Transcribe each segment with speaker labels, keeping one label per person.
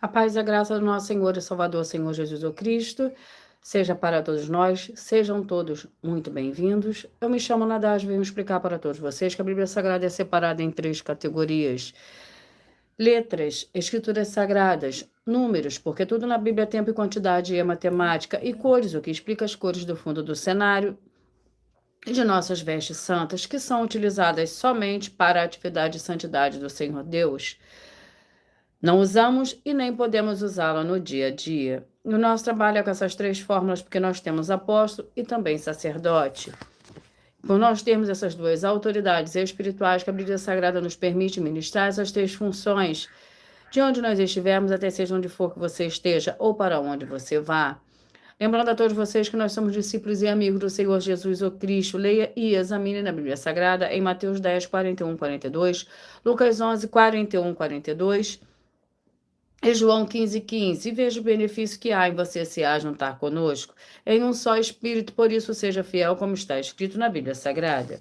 Speaker 1: A paz e a graça do nosso Senhor e Salvador, Senhor Jesus o Cristo, seja para todos nós, sejam todos muito bem-vindos. Eu me chamo Nadage e venho explicar para todos vocês que a Bíblia Sagrada é separada em 3 categorias: letras, escrituras sagradas, números, porque tudo na Bíblia é tempo e quantidade e é matemática, e cores, o que explica as cores do fundo do cenário, e de nossas vestes santas, que são utilizadas somente para a atividade e santidade do Senhor Deus. Não usamos e nem podemos usá-la no dia a dia. O nosso trabalho é com essas 3 fórmulas porque nós temos apóstolo e também sacerdote. Por nós termos essas 2 autoridades espirituais que a Bíblia Sagrada nos permite ministrar essas 3 funções, de onde nós estivermos, até seja onde for que você esteja ou para onde você vá. Lembrando a todos vocês que nós somos discípulos e amigos do Senhor Jesus o Cristo. Leia e examine na Bíblia Sagrada em Mateus 10, 41, 42, Lucas 11, 41, 42, e João 15:15, e veja o benefício que há em você se ajuntar conosco em um só Espírito, por isso seja fiel como está escrito na Bíblia Sagrada.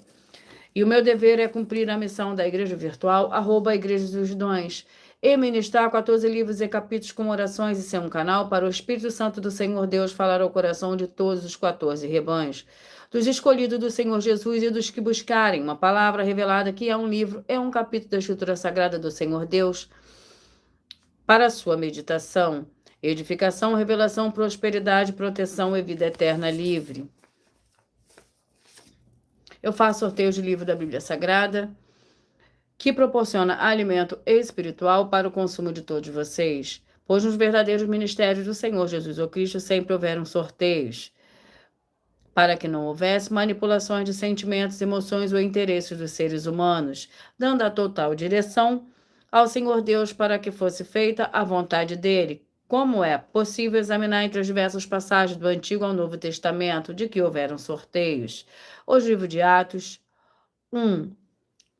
Speaker 1: E o meu dever é cumprir a missão da Igreja Virtual, @Igreja dos Dons, e ministrar 14 livros e capítulos com orações e ser um canal para o Espírito Santo do Senhor Deus falar ao coração de todos os 14 rebanhos, dos escolhidos do Senhor Jesus e dos que buscarem uma palavra revelada que é um livro, é um capítulo da Escritura Sagrada do Senhor Deus, para a sua meditação, edificação, revelação, prosperidade, proteção e vida eterna livre. Eu faço sorteios de livro da Bíblia Sagrada, que proporciona alimento espiritual para o consumo de todos vocês, pois nos verdadeiros ministérios do Senhor Jesus o Cristo sempre houveram sorteios, para que não houvesse manipulações de sentimentos, emoções ou interesses dos seres humanos, dando a total direção ao Senhor Deus para que fosse feita a vontade dele. Como é possível examinar entre as diversas passagens do Antigo ao Novo Testamento de que houveram sorteios? O livro de Atos 1,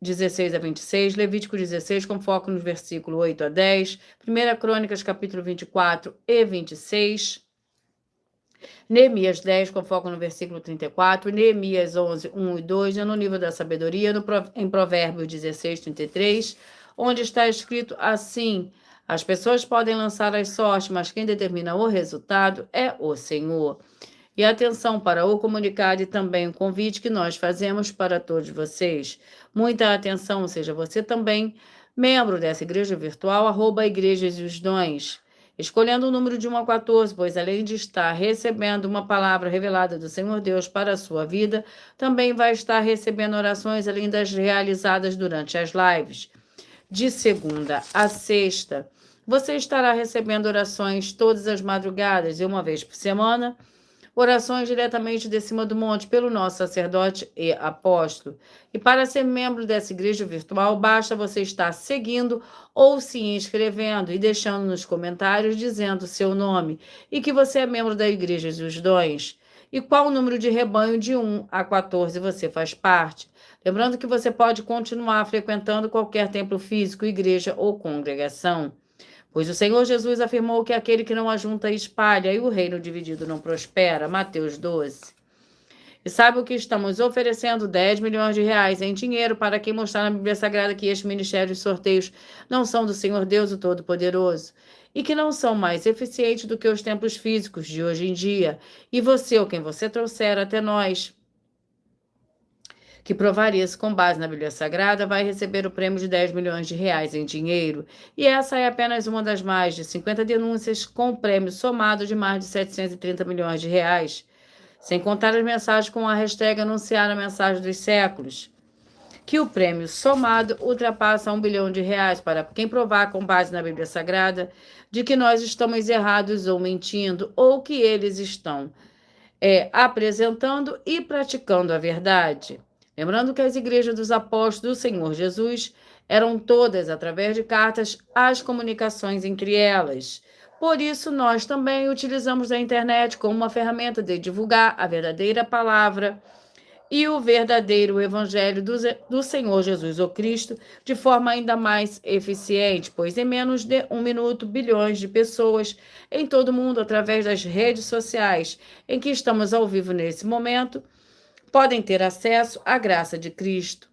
Speaker 1: 16 a 26, Levítico 16, com foco nos versículos 8 a 10, 1 Crônicas, capítulo 24 e 26, Neemias 10, com foco no versículo 34, Neemias 11, 1 e 2, e no nível da sabedoria, em Provérbios 16, 33, onde está escrito assim: as pessoas podem lançar as sortes, mas quem determina o resultado é o Senhor. E atenção para o comunicado e também o convite que nós fazemos para todos vocês. Muita atenção, seja você também membro dessa igreja virtual, @Igrejas e os Dons, escolhendo o número de 1 a 14, pois além de estar recebendo uma palavra revelada do Senhor Deus para a sua vida, também vai estar recebendo orações além das realizadas durante as lives. De segunda a sexta, você estará recebendo orações todas as madrugadas e uma vez por semana, orações diretamente de cima do monte pelo nosso sacerdote e apóstolo. E para ser membro dessa igreja virtual, basta você estar seguindo ou se inscrevendo e deixando nos comentários dizendo seu nome e que você é membro da Igreja dos Dons. E qual o número de rebanho de 1 a 14 você faz parte. Lembrando que você pode continuar frequentando qualquer templo físico, igreja ou congregação, pois o Senhor Jesus afirmou que aquele que não ajunta espalha e o reino dividido não prospera. Mateus 12. E sabe o que estamos oferecendo? 10 milhões de reais em dinheiro para quem mostrar na Bíblia Sagrada que este ministério de sorteios não são do Senhor Deus, o Todo-Poderoso, e que não são mais eficientes do que os templos físicos de hoje em dia. E você, ou quem você trouxer até nós, que provar isso com base na Bíblia Sagrada, vai receber o prêmio de 10 milhões de reais em dinheiro. E essa é apenas uma das mais de 50 denúncias com prêmio somado de mais de 730 milhões de reais. Sem contar as mensagens com a hashtag anunciar a mensagem dos séculos, que o prêmio somado ultrapassa 1 bilhão de reais para quem provar com base na Bíblia Sagrada de que nós estamos errados ou mentindo, ou que eles estão apresentando e praticando a verdade. Lembrando que as igrejas dos apóstolos do Senhor Jesus eram todas através de cartas as comunicações entre elas. Por isso, nós também utilizamos a internet como uma ferramenta de divulgar a verdadeira palavra e o verdadeiro evangelho do Senhor Jesus o Cristo de forma ainda mais eficiente, pois em menos de 1 minuto, bilhões de pessoas em todo o mundo, através das redes sociais em que estamos ao vivo nesse momento, podem ter acesso à graça de Cristo.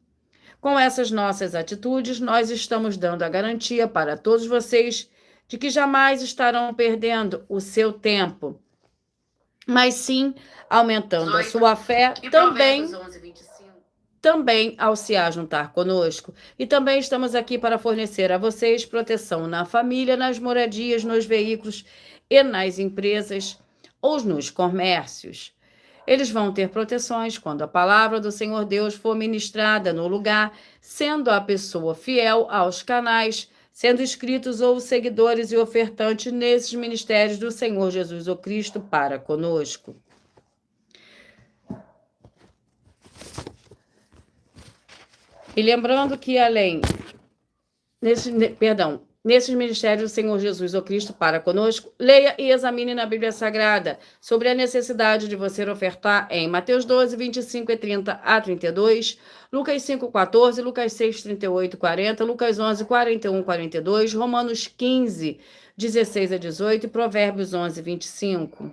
Speaker 1: Com essas nossas atitudes, nós estamos dando a garantia para todos vocês de que jamais estarão perdendo o seu tempo, mas sim aumentando a sua fé também ao se ajuntar conosco. E também estamos aqui para fornecer a vocês proteção na família, nas moradias, nos veículos e nas empresas ou nos comércios. Eles vão ter proteções quando a palavra do Senhor Deus for ministrada no lugar, sendo a pessoa fiel aos canais, sendo inscritos ou seguidores e ofertantes nesses ministérios do Senhor Jesus o Cristo para conosco. E lembrando que nesses ministérios do Senhor Jesus o Cristo para conosco, leia e examine na Bíblia Sagrada sobre a necessidade de você ofertar em Mateus 12, 25 e 30 a 32, Lucas 5, 14, Lucas 6, 38 e 40, Lucas 11, 41 e 42, Romanos 15, 16 a 18 e Provérbios 11, 25.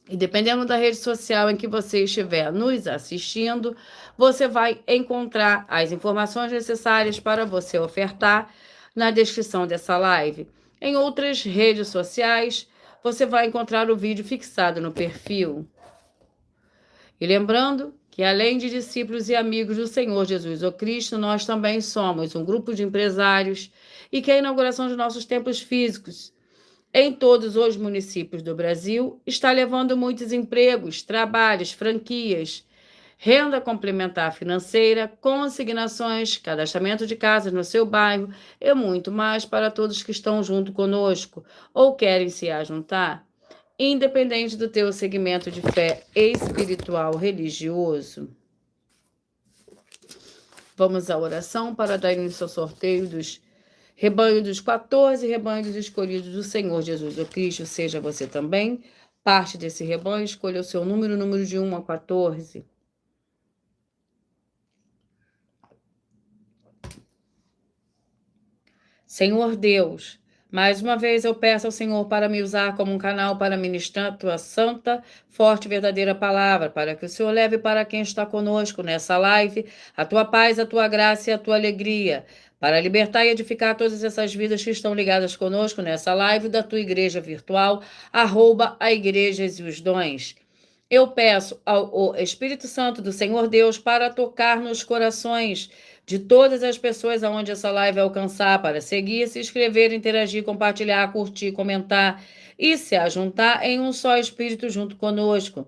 Speaker 1: E dependendo da rede social em que você estiver nos assistindo, você vai encontrar as informações necessárias para você ofertar na descrição dessa live. Em outras redes sociais, você vai encontrar o vídeo fixado no perfil. E lembrando que, além de discípulos e amigos do Senhor Jesus o Cristo, nós também somos um grupo de empresários e que a inauguração de nossos templos físicos em todos os municípios do Brasil está levando muitos empregos, trabalhos, franquias, renda complementar financeira, consignações, cadastramento de casas no seu bairro e muito mais para todos que estão junto conosco ou querem se ajuntar, independente do teu segmento de fé espiritual religioso. Vamos à oração para dar início ao sorteio dos rebanho dos 14 rebanhos escolhidos do Senhor Jesus o Cristo. Seja você também parte desse rebanho, escolha o seu número de 1 a 14. Senhor Deus, mais uma vez eu peço ao Senhor para me usar como um canal para ministrar a tua santa, forte e verdadeira palavra, para que o Senhor leve para quem está conosco nessa live a tua paz, a tua graça e a tua alegria, para libertar e edificar todas essas vidas que estão ligadas conosco nessa live da tua igreja virtual, @aigrejas e os dons. Eu peço ao Espírito Santo do Senhor Deus para tocar nos corações de todas as pessoas aonde essa live alcançar, para seguir, se inscrever, interagir, compartilhar, curtir, comentar e se ajuntar em um só Espírito junto conosco.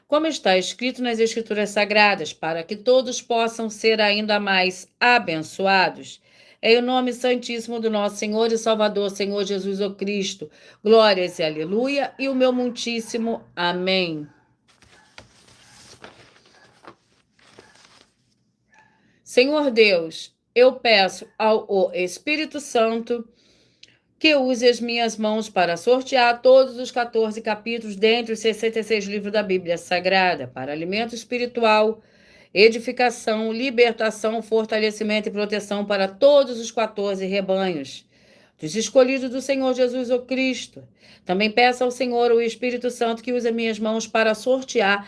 Speaker 1: Como está escrito nas Escrituras Sagradas, para que todos possam ser ainda mais abençoados. Em o nome santíssimo do nosso Senhor e Salvador, Senhor Jesus o Cristo. Glórias e aleluia, e o meu muitíssimo amém. Senhor Deus, eu peço ao Espírito Santo que use as minhas mãos para sortear todos os 14 capítulos dentre os 66 livros da Bíblia Sagrada, para alimento espiritual, edificação, libertação, fortalecimento e proteção para todos os 14 rebanhos dos escolhidos do Senhor Jesus o Cristo. Também peço ao Senhor, o Espírito Santo, que use as minhas mãos para sortear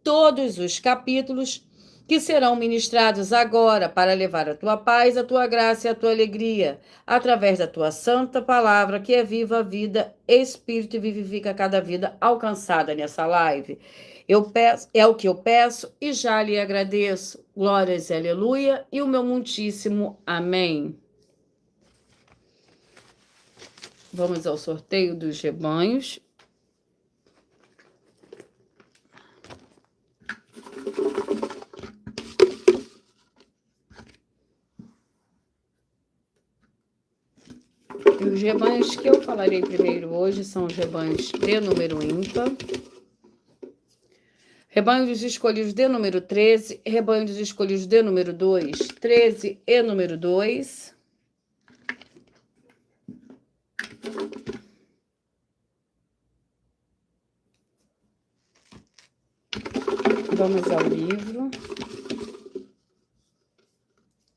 Speaker 1: todos os capítulos que serão ministrados agora para levar a tua paz, a tua graça e a tua alegria, através da tua santa palavra, que é viva a vida, espírito e vivifica cada vida alcançada nessa live. É o que eu peço e já lhe agradeço. Glórias e aleluia, e o meu muitíssimo amém. Vamos ao sorteio dos rebanhos. E os rebanhos que eu falarei primeiro hoje são os rebanhos de número ímpar, rebanho dos escolhidos de número 13, rebanho dos escolhidos de número 2, 13 e número 2. Vamos ao livro.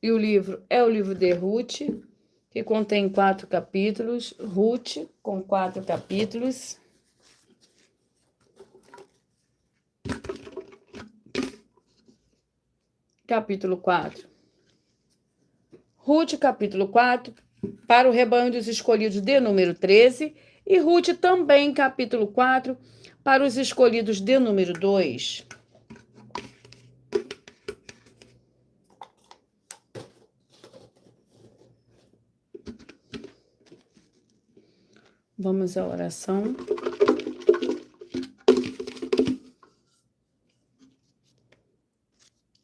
Speaker 1: E o livro é o livro de Ruth, que contém 4 capítulos. Ruth, com 4 capítulos. Capítulo 4. Ruth, capítulo 4, para o rebanho dos escolhidos de número 13, e Ruth também, capítulo 4, para os escolhidos de número 2. Vamos à oração.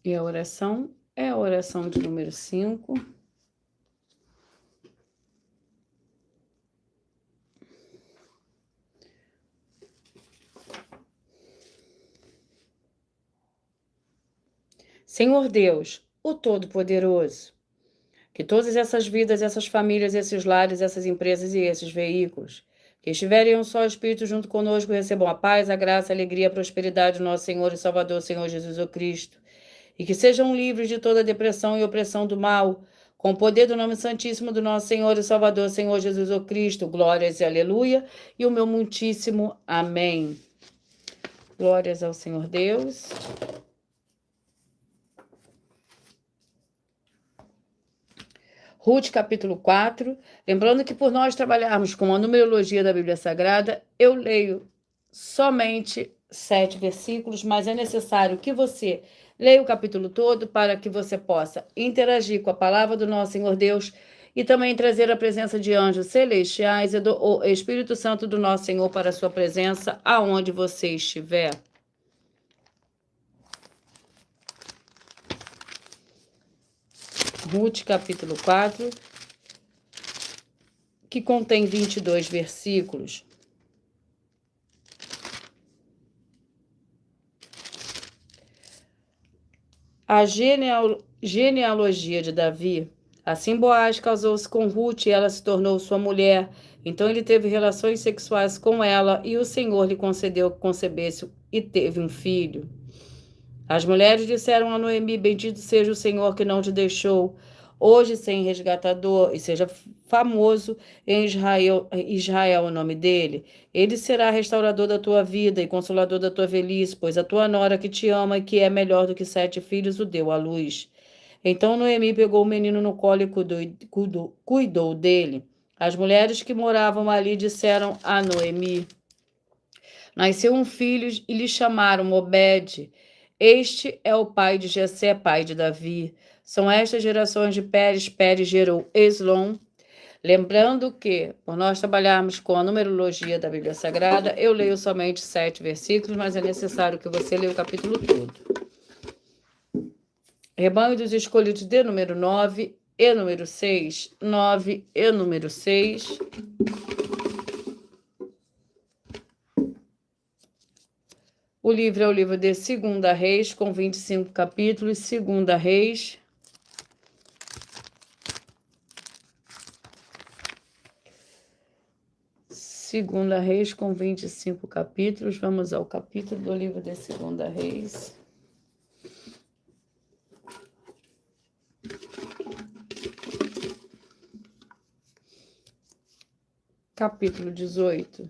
Speaker 1: E a oração é a oração de número 5. Senhor Deus, o Todo-Poderoso, que todas essas vidas, essas famílias, esses lares, essas empresas e esses veículos que estiverem um só Espírito junto conosco recebam a paz, a graça, a alegria, a prosperidade do nosso Senhor e Salvador, Senhor Jesus o Cristo, e que sejam livres de toda depressão e opressão do mal, com o poder do nome santíssimo do nosso Senhor e Salvador, Senhor Jesus o Cristo. Glórias e aleluia, e o meu muitíssimo amém. Glórias ao Senhor Deus. Ruth, capítulo 4. Lembrando que por nós trabalharmos com a numerologia da Bíblia Sagrada, eu leio somente 7 versículos, mas é necessário que você leia o capítulo todo para que você possa interagir com a palavra do nosso Senhor Deus e também trazer a presença de anjos celestiais e do Espírito Santo do nosso Senhor para a sua presença aonde você estiver. Ruth, capítulo 4, que contém 22 versículos. A genealogia de Davi. Assim Boaz casou-se com Ruth e ela se tornou sua mulher. Então ele teve relações sexuais com ela e o Senhor lhe concedeu que concebesse e teve um filho. As mulheres disseram a Noemi: bendito seja o Senhor que não te deixou hoje sem resgatador, e seja famoso em Israel o nome dele. Ele será restaurador da tua vida e consolador da tua velhice, pois a tua nora que te ama e que é melhor do que 7 filhos o deu à luz. Então Noemi pegou o menino no colo e cuidou dele. As mulheres que moravam ali disseram a Noemi: nasceu um filho e lhe chamaram Obed. Este é o pai de Jessé, pai de Davi. São estas gerações de Pérez. Pérez gerou Eslom. Lembrando que, por nós trabalharmos com a numerologia da Bíblia Sagrada, eu leio somente 7 versículos, mas é necessário que você leia o capítulo todo. Rebanho dos escolhidos de número 9 e número 6. 9 e número 6. O livro é o livro de 2 Reis, com 25 capítulos. 2 Reis. Segunda Reis, com 25 capítulos. Vamos ao capítulo do livro de 2 Reis. Capítulo 18.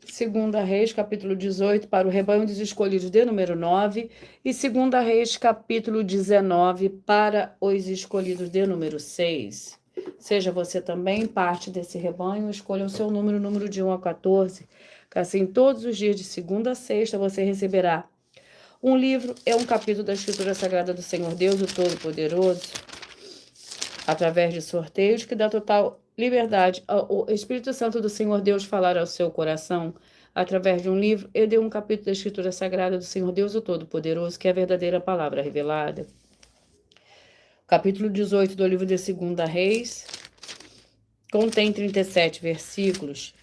Speaker 1: Segunda Reis, capítulo 18, para o rebanho dos escolhidos de número 9, e Segunda Reis, capítulo 19, para os escolhidos de número 6. Seja você também parte desse rebanho, escolha o seu número de 1 a 14, que assim todos os dias de segunda a sexta você receberá um livro, um capítulo da Escritura Sagrada do Senhor Deus, o Todo-Poderoso, através de sorteios que dá total liberdade ao Espírito Santo do Senhor Deus falar ao seu coração através de um livro e de um capítulo da Escritura Sagrada do Senhor Deus, o Todo-Poderoso, que é a verdadeira palavra revelada. Capítulo 18 do livro de 2 Reis contém 37 versículos.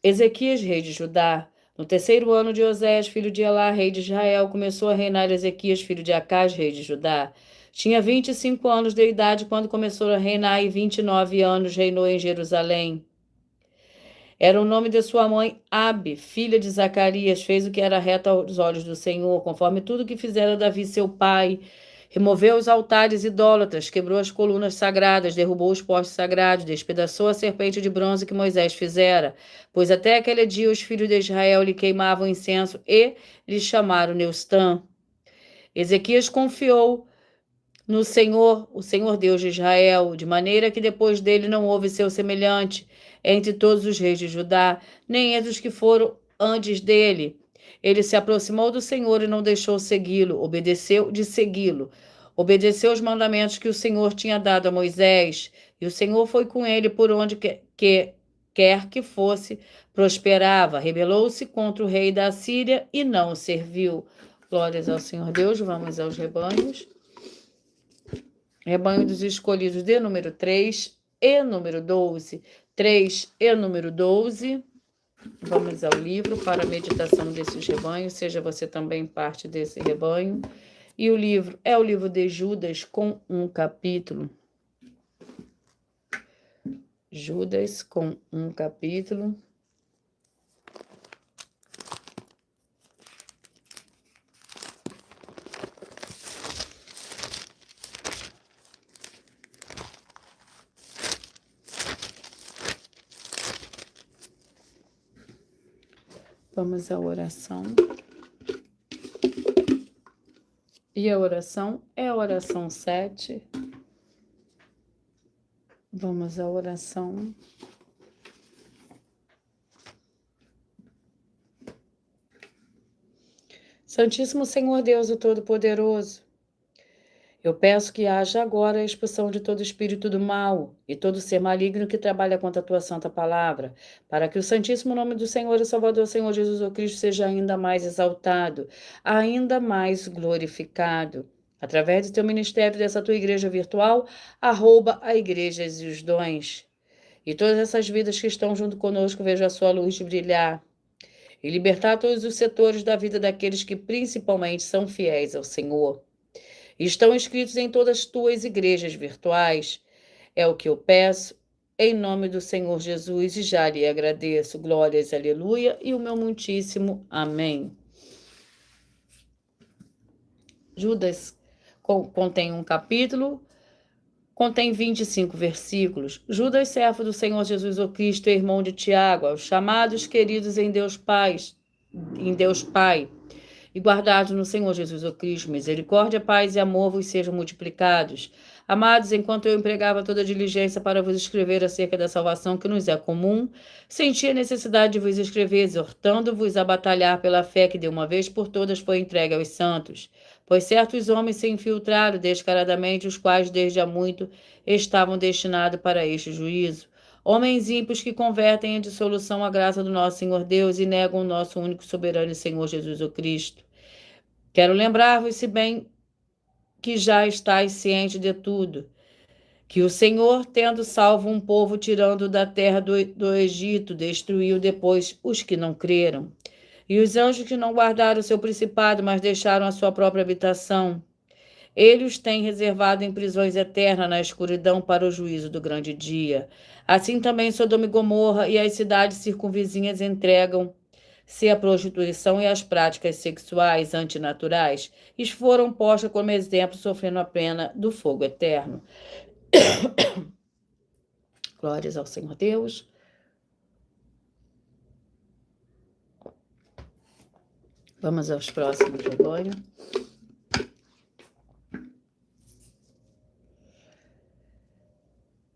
Speaker 1: Ezequias, rei de Judá. No 3º ano de Osés, filho de Elá, rei de Israel, começou a reinar Ezequias, filho de Acás, rei de Judá. Tinha 25 anos de idade quando começou a reinar e 29 anos reinou em Jerusalém. Era o nome de sua mãe Abi, filha de Zacarias. Fez o que era reto aos olhos do Senhor, conforme tudo que fizera Davi seu pai. Removeu os altares idólatras, quebrou as colunas sagradas, derrubou os postes sagrados, despedaçou a serpente de bronze que Moisés fizera, pois até aquele dia os filhos de Israel lhe queimavam incenso e lhe chamaram Neustã. Ezequias confiou no Senhor, o Senhor Deus de Israel, de maneira que depois dele não houve seu semelhante entre todos os reis de Judá, nem entre os que foram antes dele. Ele se aproximou do Senhor e não deixou segui-lo, obedeceu os mandamentos que o Senhor tinha dado a Moisés, e o Senhor foi com ele por onde quer que fosse, prosperava. Rebelou-se contra o rei da Síria e não o serviu. Glórias ao Senhor Deus. Vamos aos rebanhos. Rebanho dos escolhidos de número 3 e número 12. 3 e número 12. Vamos ao livro para a meditação desses rebanhos. Seja você também parte desse rebanho. E o livro é o livro de Judas com um capítulo. Judas com um capítulo. Vamos à oração. E a oração é a oração 7. Vamos à oração. Santíssimo Senhor Deus, o Todo-Poderoso, eu peço que haja agora a expulsão de todo espírito do mal e todo ser maligno que trabalha contra a tua santa palavra, para que o santíssimo nome do Senhor e Salvador, Senhor Jesus o Cristo, seja ainda mais exaltado, ainda mais glorificado. Através do teu ministério, dessa tua igreja virtual, arroba a igrejas e os dons. E todas essas vidas que estão junto conosco, veja a sua luz brilhar. E libertar todos os setores da vida daqueles que principalmente são fiéis ao Senhor. Estão inscritos em todas as tuas igrejas virtuais. É o que eu peço, em nome do Senhor Jesus, e já lhe agradeço. Glórias, aleluia, e o meu muitíssimo amém. Judas contém um capítulo, contém 25 versículos. Judas, servo do Senhor Jesus o Cristo, irmão de Tiago, aos chamados queridos em Deus Pai, e guardados no Senhor Jesus o Cristo, misericórdia, paz e amor vos sejam multiplicados. Amados, enquanto eu empregava toda a diligência para vos escrever acerca da salvação que nos é comum, senti a necessidade de vos escrever, exortando-vos a batalhar pela fé que de uma vez por todas foi entregue aos santos. Pois certos homens se infiltraram descaradamente, os quais desde há muito estavam destinados para este juízo. Homens ímpios que convertem em dissolução a graça do nosso Senhor Deus e negam o nosso único soberano Senhor Jesus o Cristo. Quero lembrar-vos, se bem que já estáis cientes de tudo, que o Senhor, tendo salvo um povo tirando da terra do Egito, destruiu depois os que não creram. E os anjos que não guardaram o seu principado, mas deixaram a sua própria habitação, ele os tem reservado em prisões eternas na escuridão para o juízo do grande dia. Assim também Sodoma e Gomorra e as cidades circunvizinhas entregam-se à prostituição e às práticas sexuais antinaturais, e foram postas como exemplo, sofrendo a pena do fogo eterno. Glórias ao Senhor Deus. Vamos aos próximos rebanhos.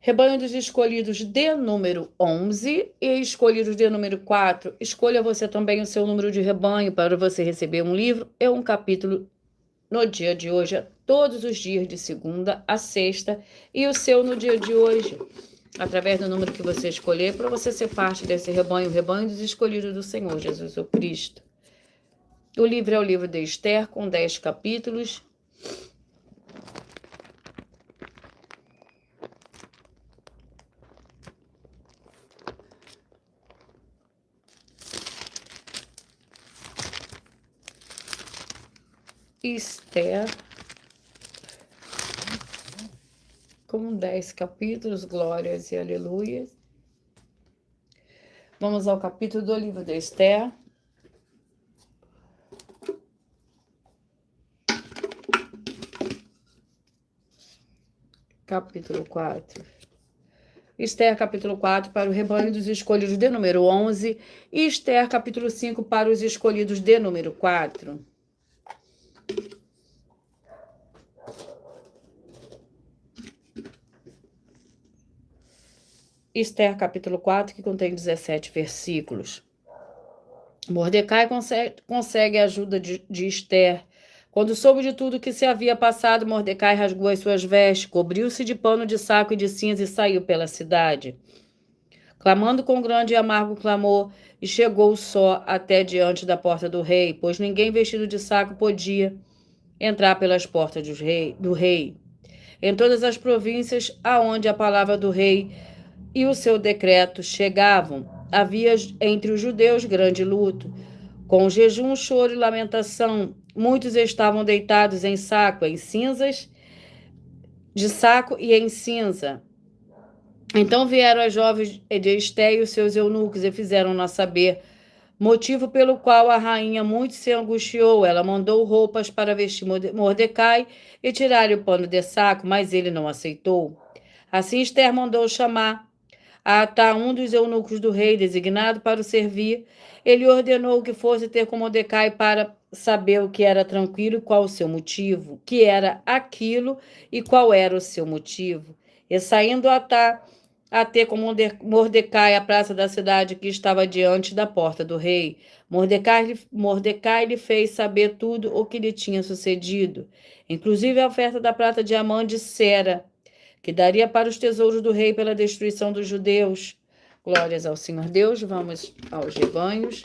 Speaker 1: Rebanho dos escolhidos de número 11 e escolhidos de número 4. Escolha você também o seu número de rebanho para você receber um livro e um capítulo no dia de hoje, todos os dias de segunda a sexta, e o seu no dia de hoje, através do número que você escolher, para você ser parte desse rebanho, o rebanho dos escolhidos do Senhor Jesus o Cristo. O livro é o livro de Esther, com 10 capítulos. Esther, com 10 capítulos, glórias e aleluias. Vamos ao capítulo do livro de Esther. Capítulo 4. Esther, capítulo 4, para o rebanho dos escolhidos de número 11. E Esther, capítulo 5, para os escolhidos de número 4. Esther, capítulo 4, que contém 17 versículos. Mordecai consegue a ajuda de Esther. Quando soube de tudo que se havia passado, Mordecai rasgou as suas vestes, cobriu-se de pano de saco e de cinza e saiu pela cidade, clamando com grande e amargo clamor, e chegou só até diante da porta do rei, pois ninguém vestido de saco podia entrar pelas portas do rei. Em todas as províncias aonde a palavra do rei e o seu decreto chegavam, havia entre os judeus grande luto, com jejum, choro e lamentação. Muitos estavam deitados em saco, em cinzas, de saco e em cinza. Então vieram as jovens de Esté e os seus eunucos e fizeram-na saber, motivo pelo qual a rainha muito se angustiou. Ela mandou roupas para vestir Mordecai e tirar-lhe o pano de saco, mas ele não aceitou. Assim Esther mandou chamar a Atá, um dos eunucos do rei, designado para o servir. Ele ordenou que fosse ter com Mordecai para saber o que era tranquilo e qual o seu motivo, que era aquilo e qual era o seu motivo. E saindo Atá a ter com Mordecai à praça da cidade que estava diante da porta do rei. Mordecai lhe fez saber tudo o que lhe tinha sucedido, inclusive a oferta da prata, diamante e cera, que daria para os tesouros do rei pela destruição dos judeus. Glórias ao Senhor Deus. Vamos aos rebanhos.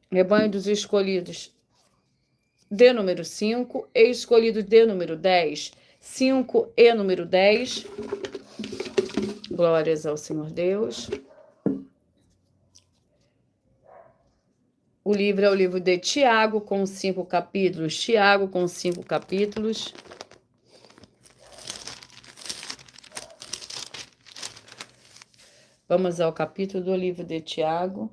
Speaker 1: Rebanho dos escolhidos de número 5 e escolhidos de número 10. 5 e número 10. Glórias ao Senhor Deus. O livro é o livro de Tiago, com 5 capítulos. Tiago, com 5 capítulos. Vamos ao capítulo do livro de Tiago.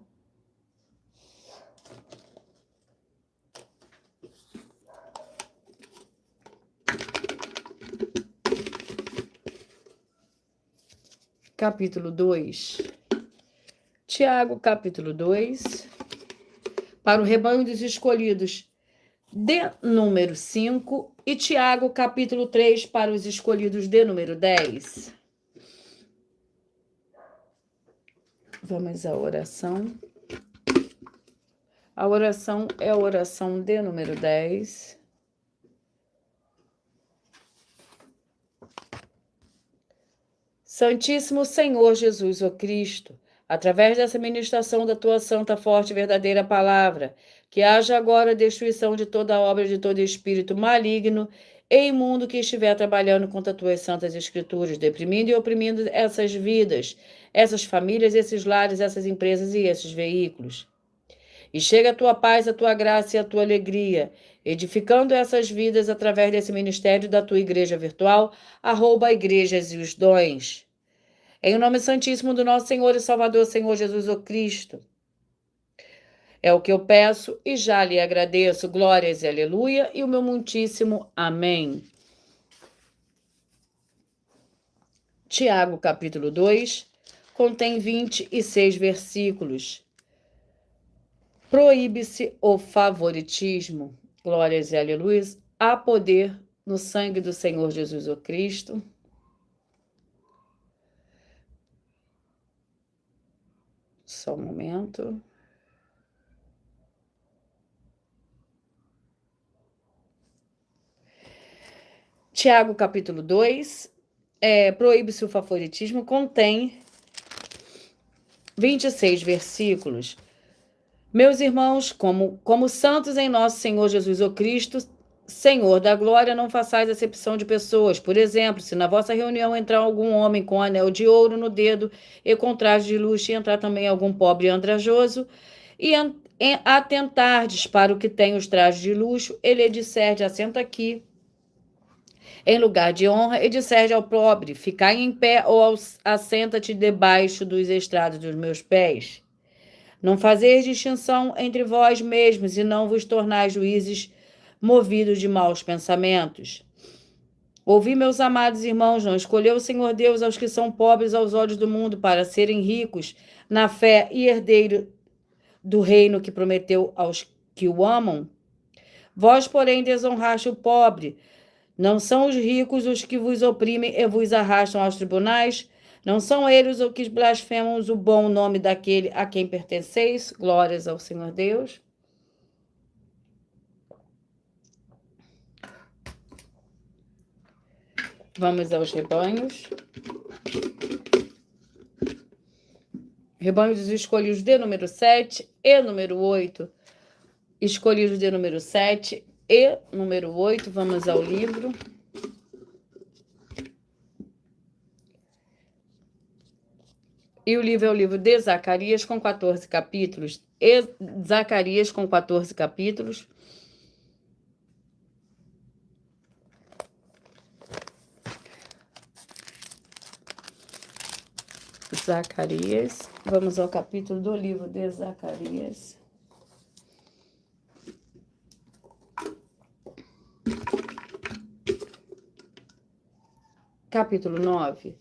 Speaker 1: Capítulo 2. Tiago, capítulo 2. Para o rebanho dos escolhidos, de número 5. E Tiago, capítulo 3, para os escolhidos, de número 10. Vamos à oração. A oração é a oração de número 10. Santíssimo Senhor Jesus, ó Cristo, através dessa ministração da tua santa, forte e verdadeira palavra, que haja agora a destruição de toda obra de todo espírito maligno e imundo que estiver trabalhando contra as tuas santas escrituras, deprimindo e oprimindo essas vidas, essas famílias, esses lares, essas empresas e esses veículos. E chega a tua paz, a tua graça e a tua alegria, edificando essas vidas através desse ministério da tua igreja virtual, @igrejas e os dons. Em nome santíssimo do nosso Senhor e Salvador, Senhor Jesus o Cristo. É o que eu peço e já lhe agradeço. Glórias e aleluia e o meu muitíssimo amém. Tiago, capítulo 2, contém 26 versículos. Proíbe-se o favoritismo. Glórias e aleluia. Há poder no sangue do Senhor Jesus o Cristo. Só um momento. Tiago, capítulo 2, proíbe-se o favoritismo, contém 26 versículos. Meus irmãos, como santos em nosso Senhor Jesus o Cristo, Senhor da glória, não façais acepção de pessoas. Por exemplo, se na vossa reunião entrar algum homem com anel de ouro no dedo e com traje de luxo, e entrar também algum pobre andrajoso, e atentardes para o que tem os trajes de luxo, ele disser, assenta aqui, em lugar de honra, e disser ao pobre, ficai em pé, ou assenta-te debaixo dos estrados dos meus pés. Não fazeis distinção entre vós mesmos, e não vos tornais juízes movidos de maus pensamentos. Ouvi, meus amados irmãos, não escolheu o Senhor Deus aos que são pobres aos olhos do mundo, para serem ricos na fé e herdeiros do reino que prometeu aos que o amam? Vós, porém, desonraste o pobre. Não são os ricos os que vos oprimem e vos arrastam aos tribunais? Não são eles os que blasfemam o bom nome daquele a quem pertenceis? Glórias ao Senhor Deus. Vamos aos rebanhos. Rebanhos escolhidos de número 7 e número 8. Escolhidos de número 7 e número 8. Vamos ao livro. E o livro é o livro de Zacarias, com 14 capítulos. E Zacarias, com 14 capítulos. Zacarias. Vamos ao capítulo do livro de Zacarias. Capítulo 9.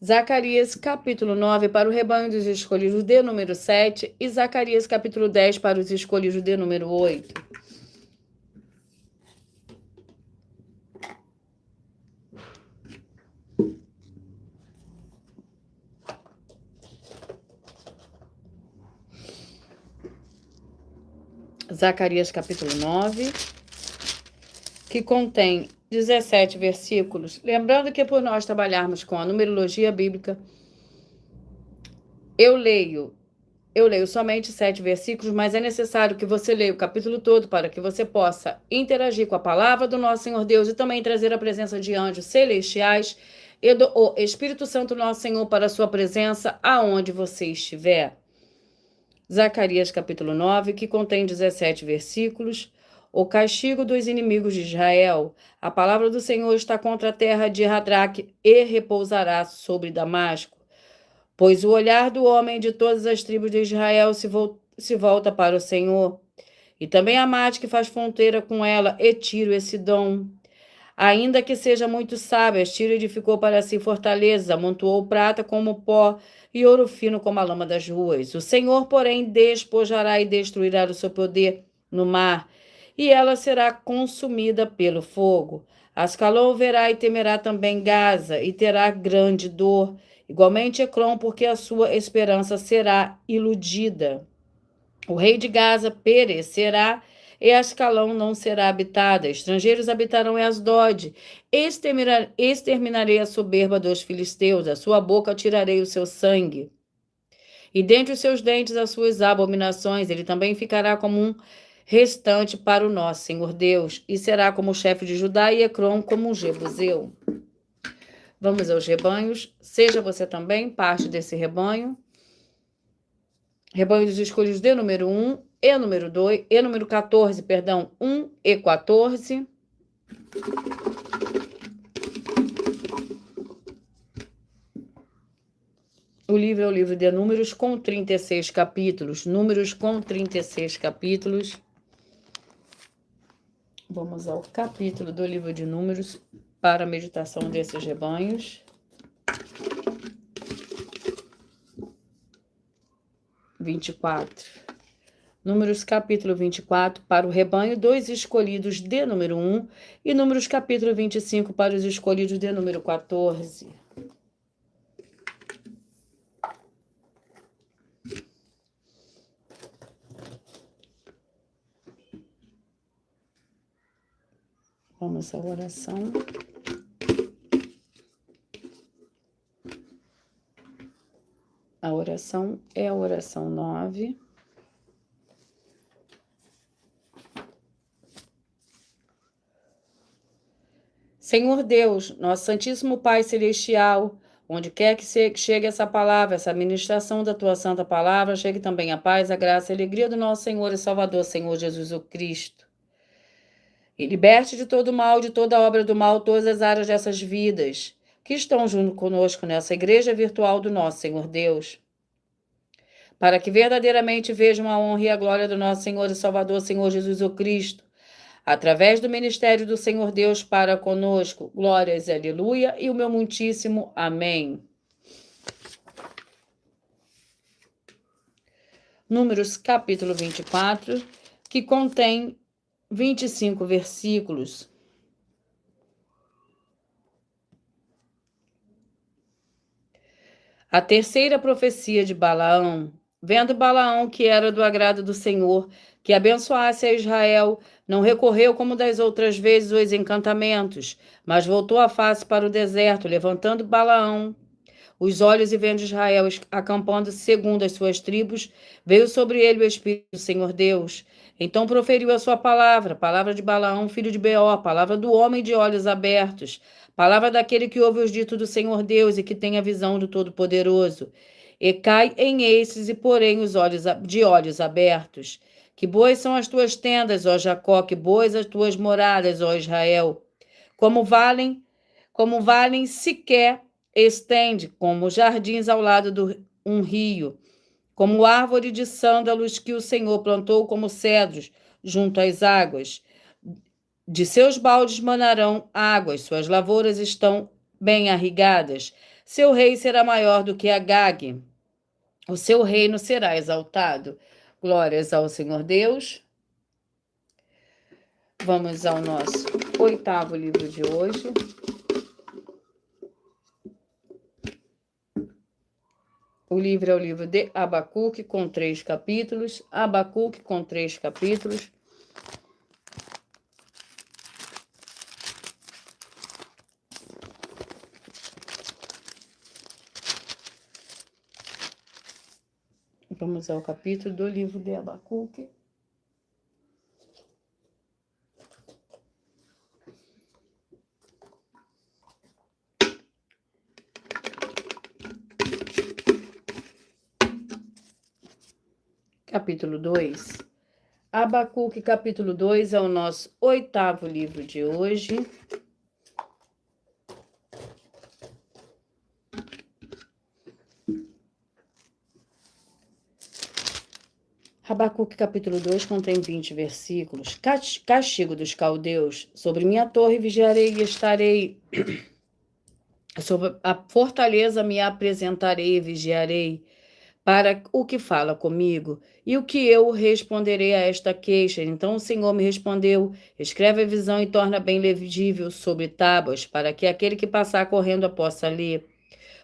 Speaker 1: Zacarias, capítulo 9, para o rebanho dos escolhidos de número 7, e Zacarias, capítulo 10, para os escolhidos de número 8. Zacarias, capítulo 9, que contém 17 versículos. Lembrando que por nós trabalharmos com a numerologia bíblica, eu leio somente 7 versículos, mas é necessário que você leia o capítulo todo para que você possa interagir com a palavra do nosso Senhor Deus e também trazer a presença de anjos celestiais e do Espírito Santo nosso Senhor para a sua presença aonde você estiver. Zacarias capítulo 9, que contém 17 versículos. O castigo dos inimigos de Israel. A palavra do Senhor está contra a terra de Hadraque e repousará sobre Damasco. Pois o olhar do homem de todas as tribos de Israel se volta para o Senhor. E também Amate, que faz fronteira com ela, e Tiro e Sidom. Ainda que seja muito sábio, Tiro edificou para si fortalezas, amontoou prata como pó e ouro fino como a lama das ruas. O Senhor, porém, despojará e destruirá o seu poder no mar, e ela será consumida pelo fogo. Ascalon verá e temerá também Gaza, e terá grande dor. Igualmente Ecrón, porque a sua esperança será iludida. O rei de Gaza perecerá, e Ascalão não será habitada. Estrangeiros habitarão em Asdod. Exterminarei a soberba dos filisteus, da sua boca tirarei o seu sangue. E dentre os seus dentes as suas abominações, ele também ficará como um restante para o nosso Senhor Deus, e será como o chefe de Judá e Ecrón como um jebuseu. Vamos aos rebanhos. Seja você também parte desse rebanho. Rebanho dos escolhidos de número 1 e número 2, e número 14, perdão, 1 e 14. O livro é o livro de Números com 36 capítulos. Números com 36 capítulos. Vamos ao capítulo do livro de Números para a meditação desses rebanhos. 24. Números capítulo 24 para o rebanho dos escolhidos de número 1 e Números capítulo 25 para os escolhidos de número 14. Vamos à oração. A oração é a oração 9. Senhor Deus, nosso Santíssimo Pai Celestial, onde quer que chegue essa palavra, essa ministração da tua santa palavra, chegue também a paz, a graça e a alegria do nosso Senhor e Salvador, Senhor Jesus o Cristo. E liberte de todo mal, de toda obra do mal, todas as áreas dessas vidas que estão junto conosco nessa igreja virtual do nosso Senhor Deus, para que verdadeiramente vejam a honra e a glória do nosso Senhor e Salvador, Senhor Jesus o Cristo, através do ministério do Senhor Deus para conosco. Glórias, aleluia, e o meu muitíssimo amém. Números capítulo 24, que contém 25 versículos. A terceira profecia de Balaão. Vendo Balaão que era do agrado do Senhor, que abençoasse a Israel, não recorreu como das outras vezes os encantamentos, mas voltou a face para o deserto, levantando Balaão os olhos e vendo Israel acampando segundo as suas tribos, veio sobre ele o Espírito do Senhor Deus. Então proferiu a sua palavra, palavra de Balaão, filho de Beor, palavra do homem de olhos abertos, palavra daquele que ouve os ditos do Senhor Deus e que tem a visão do Todo-Poderoso. E cai em esses, e porém os olhos de olhos abertos. Que boas são as tuas tendas, ó Jacó, que boas as tuas moradas, ó Israel. Como valem sequer estende, como jardins ao lado de um rio, como árvore de sândalos que o Senhor plantou como cedros junto às águas. De seus baldes manarão águas, suas lavouras estão bem irrigadas. Seu rei será maior do que Agag. O seu reino será exaltado. Glórias ao Senhor Deus. Vamos ao nosso 8º livro de hoje. O livro é o livro de Abacuque, com 3 capítulos. Abacuque, com 3 capítulos. Vamos ao capítulo do livro de Abacuque. Capítulo 2. Abacuque, capítulo 2, é o nosso 8º livro de hoje. Abacuque, capítulo 2, contém 20 versículos. Castigo dos caldeus. Sobre minha torre vigiarei e estarei. Sobre a fortaleza me apresentarei e vigiarei. Para o que fala comigo, e o que eu responderei a esta queixa? Então o Senhor me respondeu: escreve a visão e torna bem legível sobre tábuas, para que aquele que passar correndo a possa ler.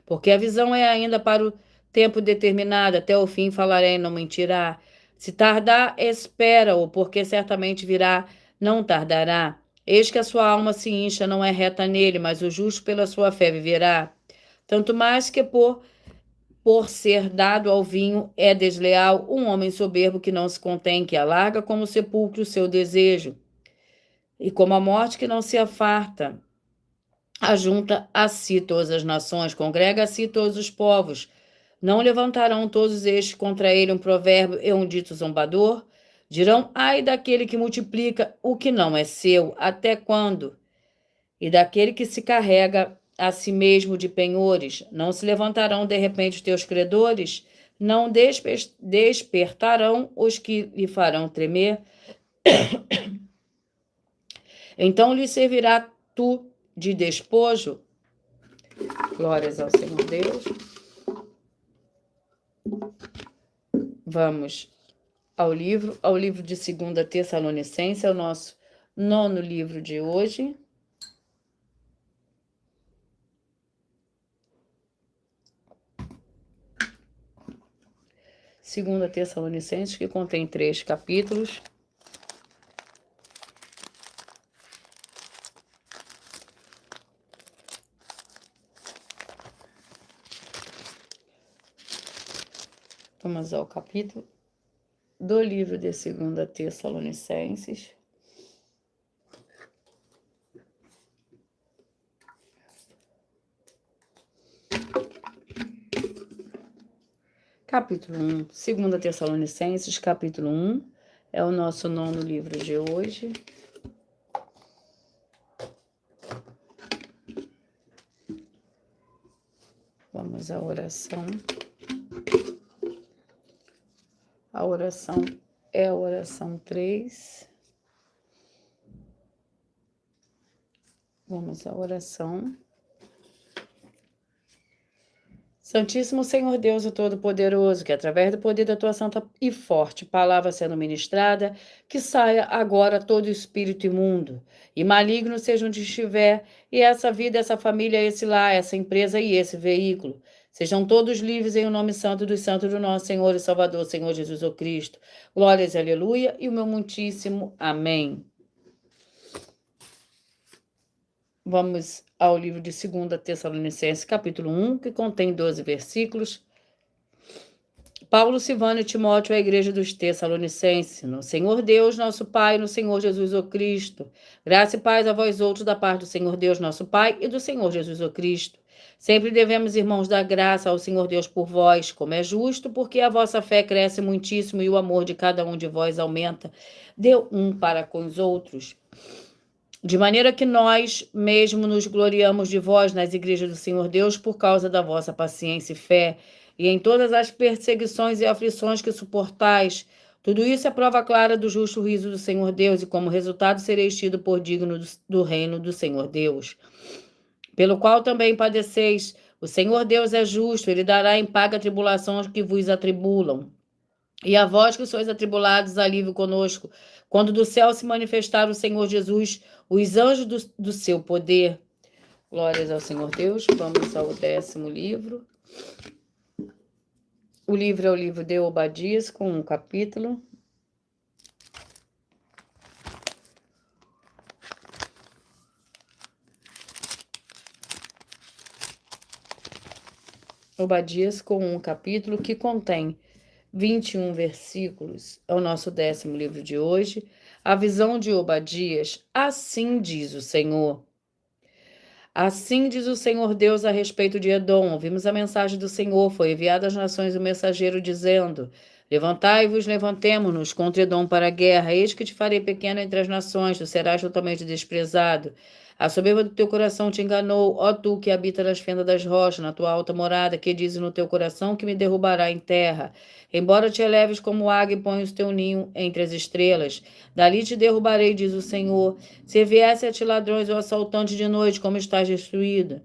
Speaker 1: Porque a visão é ainda para o tempo determinado, até o fim falarei e não mentirá. Se tardar, espera-o, porque certamente virá, não tardará. Eis que a sua alma se incha, não é reta nele, mas o justo pela sua fé viverá. Tanto mais que por ser dado ao vinho é desleal um homem soberbo que não se contém, que alarga como o sepulcro o seu desejo, e como a morte que não se afarta. Ajunta a si todas as nações, congrega a si todos os povos. Não levantarão todos estes contra ele um provérbio e um dito zombador? Dirão, ai daquele que multiplica o que não é seu, até quando? E daquele que se carrega a si mesmo de penhores, não se levantarão de repente os teus credores? Não despertarão os que lhe farão tremer? Então lhe servirá tu de despojo? Glórias ao Senhor Deus. Vamos ao livro de 2 Tessalonicenses, é o nosso 9º livro de hoje. Segunda Tessalonicenses, que contém 3 capítulos. Vamos ao capítulo do livro de 2 Tessalonicenses. Capítulo 1, 2 Tessalonicenses, capítulo 1, é o nosso 9º livro de hoje. Vamos à oração. A oração é a oração 3. Vamos à oração. Santíssimo Senhor Deus, o Todo-Poderoso, que através do poder da tua santa e forte palavra sendo ministrada, que saia agora todo espírito imundo e maligno seja onde estiver, e essa vida, essa família, esse lar, essa empresa e esse veículo Sejam todos livres em o nome santo dos santos do nosso Senhor e Salvador, Senhor Jesus o Cristo. Glórias, aleluia, e o meu muitíssimo amém. Vamos ao livro de 2 Tessalonicenses, capítulo 1, que contém 12 versículos. Paulo, Silvano e Timóteo, a igreja dos Tessalonicenses, no Senhor Deus, nosso Pai, no Senhor Jesus o Cristo. Graça e paz a vós outros da parte do Senhor Deus, nosso Pai, e do Senhor Jesus o Cristo. Sempre devemos, irmãos, dar graça ao Senhor Deus por vós, como é justo, porque a vossa fé cresce muitíssimo e o amor de cada um de vós aumenta, de um para com os outros. De maneira que nós mesmo nos gloriamos de vós nas igrejas do Senhor Deus por causa da vossa paciência e fé, e em todas as perseguições e aflições que suportais. Tudo isso é prova clara do justo juízo do Senhor Deus, e como resultado sereis tido por digno do reino do Senhor Deus, pelo qual também padeceis. O Senhor Deus é justo, ele dará em paga tribulações que vos atribulam. E a vós que sois atribulados, alívio conosco, quando do céu se manifestar o Senhor Jesus, os anjos do seu poder. Glórias ao Senhor Deus. Vamos ao 10º livro. O livro é o livro de Obadias, com um capítulo. Obadias, com um capítulo que contém 21 versículos. É o nosso 10º livro de hoje. A visão de Obadias. Assim diz o Senhor. Assim diz o Senhor Deus a respeito de Edom. Ouvimos a mensagem do Senhor. Foi enviado às nações o mensageiro dizendo: Levantai-vos, levantemo-nos contra Edom para a guerra. Eis que te farei pequeno entre as nações, tu serás totalmente desprezado. A soberba do teu coração te enganou, ó tu que habita nas fendas das rochas, na tua alta morada, que dizes no teu coração que me derrubará em terra. Embora te eleves como águia e ponhas o teu ninho entre as estrelas, dali te derrubarei, diz o Senhor. Se viesse a ti ladrões ou assaltantes de noite, como estás destruída.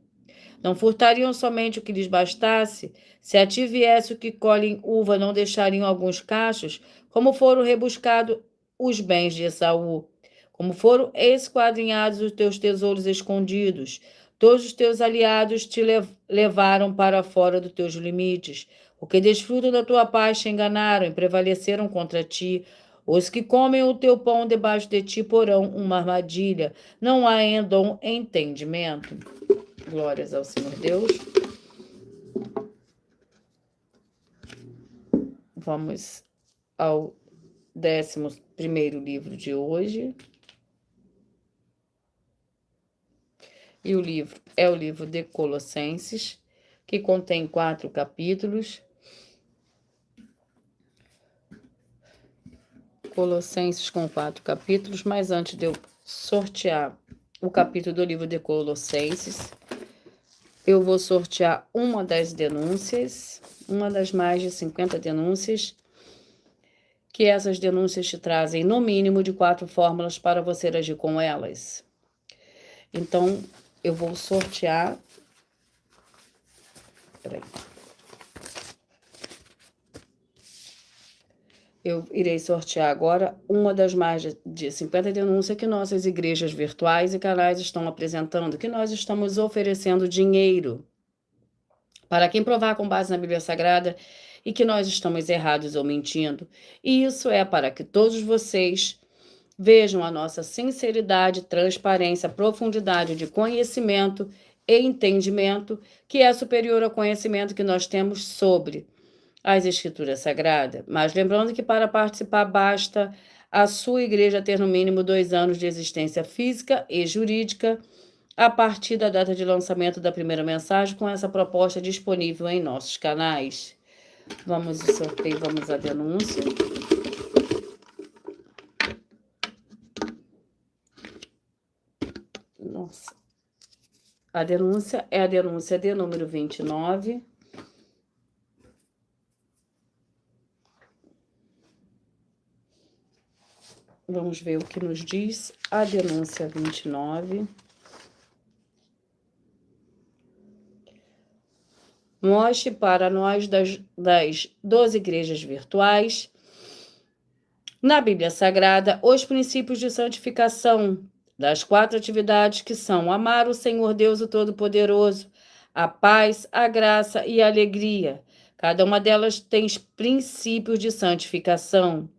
Speaker 1: Não furtariam somente o que lhes bastasse? Se a ti viesse o que colhem uva, não deixariam alguns cachos? Como foram rebuscados os bens de Esaú? Como foram esquadrinhados os teus tesouros escondidos? Todos os teus aliados te levaram para fora dos teus limites. O que desfrutam da tua paz te enganaram e prevaleceram contra ti. Os que comem o teu pão debaixo de ti porão uma armadilha. Não há em Edom entendimento. Glórias ao Senhor Deus. Vamos ao 11º livro de hoje. E o livro é o livro de Colossenses, que contém 4 capítulos. Colossenses com 4 capítulos, mas antes de eu sortear o capítulo do livro de Colossenses, eu vou sortear uma das denúncias, uma das mais de 50 denúncias, que essas denúncias te trazem no mínimo de 4 fórmulas para você agir com elas. Então, eu vou sortear. Peraí. Eu irei sortear agora uma das mais de 50 denúncias que nossas igrejas virtuais e canais estão apresentando, que nós estamos oferecendo dinheiro para quem provar com base na Bíblia Sagrada e que nós estamos errados ou mentindo. E isso é para que todos vocês vejam a nossa sinceridade, transparência, profundidade de conhecimento e entendimento, que é superior ao conhecimento que nós temos sobre as Escrituras Sagradas. Mas lembrando que para participar basta a sua igreja ter no mínimo 2 anos de existência física e jurídica a partir da data de lançamento da primeira mensagem, com essa proposta disponível em nossos canais. Vamos ao sorteio, vamos à denúncia. Nossa. A denúncia é a denúncia de número 29. Vamos ver o que nos diz a denúncia 29. Mostre para nós das 12 igrejas virtuais, na Bíblia Sagrada, os princípios de santificação das 4 atividades que são amar o Senhor Deus o Todo-Poderoso, a paz, a graça e a alegria. Cada uma delas tem princípios de santificação.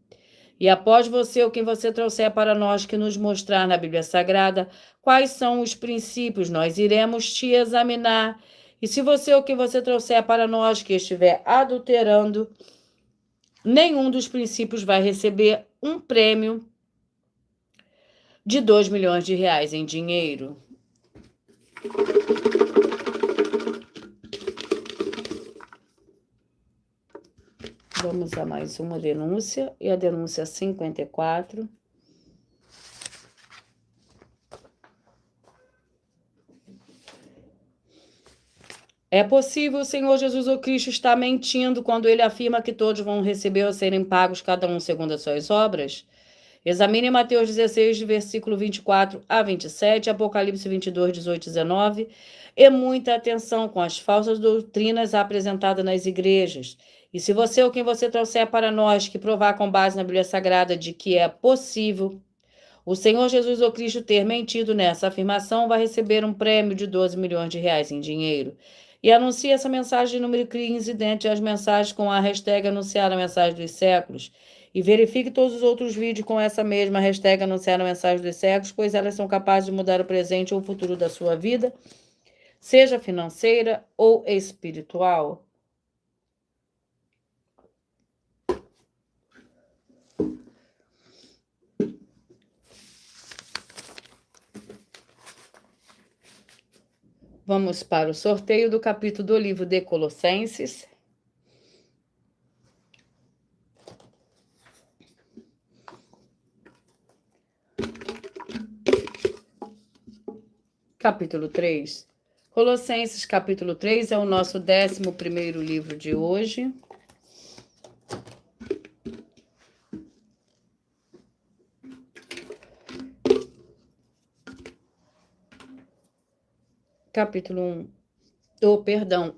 Speaker 1: E após você ou quem você trouxer para nós que nos mostrar na Bíblia Sagrada quais são os princípios, nós iremos te examinar. E se você ou quem você trouxer para nós que estiver adulterando, nenhum dos princípios vai receber um prêmio de 2 milhões de reais em dinheiro. Vamos a mais uma denúncia, e a denúncia 54. É possível o Senhor Jesus o Cristo estar mentindo quando ele afirma que todos vão receber ou serem pagos cada um segundo as suas obras? Examine Mateus 16, versículo 24 a 27, Apocalipse 22, 18 e 19, e muita atenção com as falsas doutrinas apresentadas nas igrejas. E se você ou quem você trouxer para nós que provar com base na Bíblia Sagrada de que é possível o Senhor Jesus o Cristo ter mentido nessa afirmação, vai receber um prêmio de 12 milhões de reais em dinheiro. E anuncie essa mensagem número 15 dentre as mensagens com a hashtag anunciar a mensagem dos séculos. E verifique todos os outros vídeos com essa mesma hashtag anunciar a mensagem dos séculos, pois elas são capazes de mudar o presente ou o futuro da sua vida, seja financeira ou espiritual. Vamos para o sorteio do capítulo do livro de Colossenses. Capítulo 3. Colossenses, capítulo 3, é o nosso 11º livro de hoje. Capítulo 1.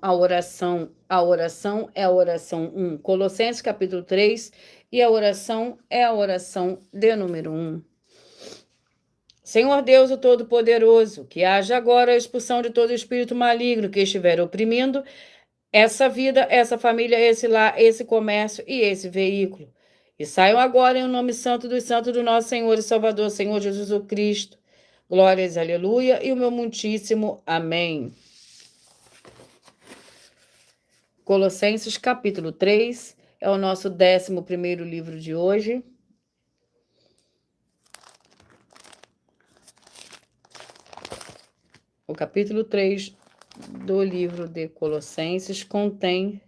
Speaker 1: A oração é a oração 1. Colossenses, capítulo 3, e a oração é a oração de número 1. Senhor Deus, o Todo-Poderoso, que haja agora a expulsão de todo espírito maligno que estiver oprimindo essa vida, essa família, esse lar, esse comércio e esse veículo. E saiam agora em nome santo dos santos do nosso Senhor e Salvador, Senhor Jesus o Cristo. Glórias, aleluia, e o meu muitíssimo amém. Colossenses, capítulo 3, é o nosso 11º livro de hoje. O capítulo 3 do livro de Colossenses contém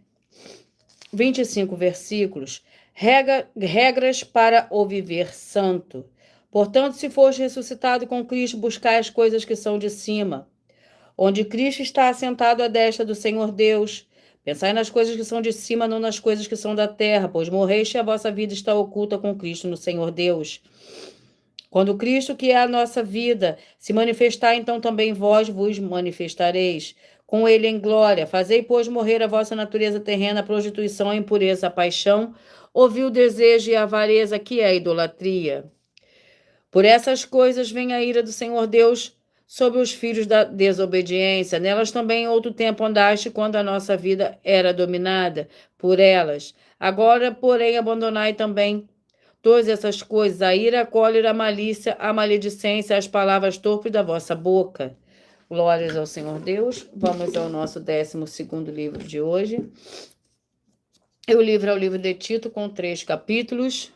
Speaker 1: 25 versículos, regras para o viver santo. Portanto, se fores ressuscitado com Cristo, buscai as coisas que são de cima, onde Cristo está assentado à destra do Senhor Deus. Pensai nas coisas que são de cima, não nas coisas que são da terra, pois morreste e a vossa vida está oculta com Cristo no Senhor Deus. Quando Cristo, que é a nossa vida, se manifestar, então também vós vos manifestareis. Com ele em glória, fazei, pois, morrer a vossa natureza terrena, a prostituição, a impureza, a paixão, o vil desejo e a avareza, que é a idolatria. Por essas coisas vem a ira do Senhor Deus sobre os filhos da desobediência. Nelas também em outro tempo andaste, quando a nossa vida era dominada por elas. Agora, porém, abandonai também todas essas coisas, a ira, a cólera, a malícia, a maledicência, as palavras torpes da vossa boca. Glórias ao Senhor Deus. Vamos ao nosso 12º livro de hoje. O livro é o livro de Tito, com 3 capítulos.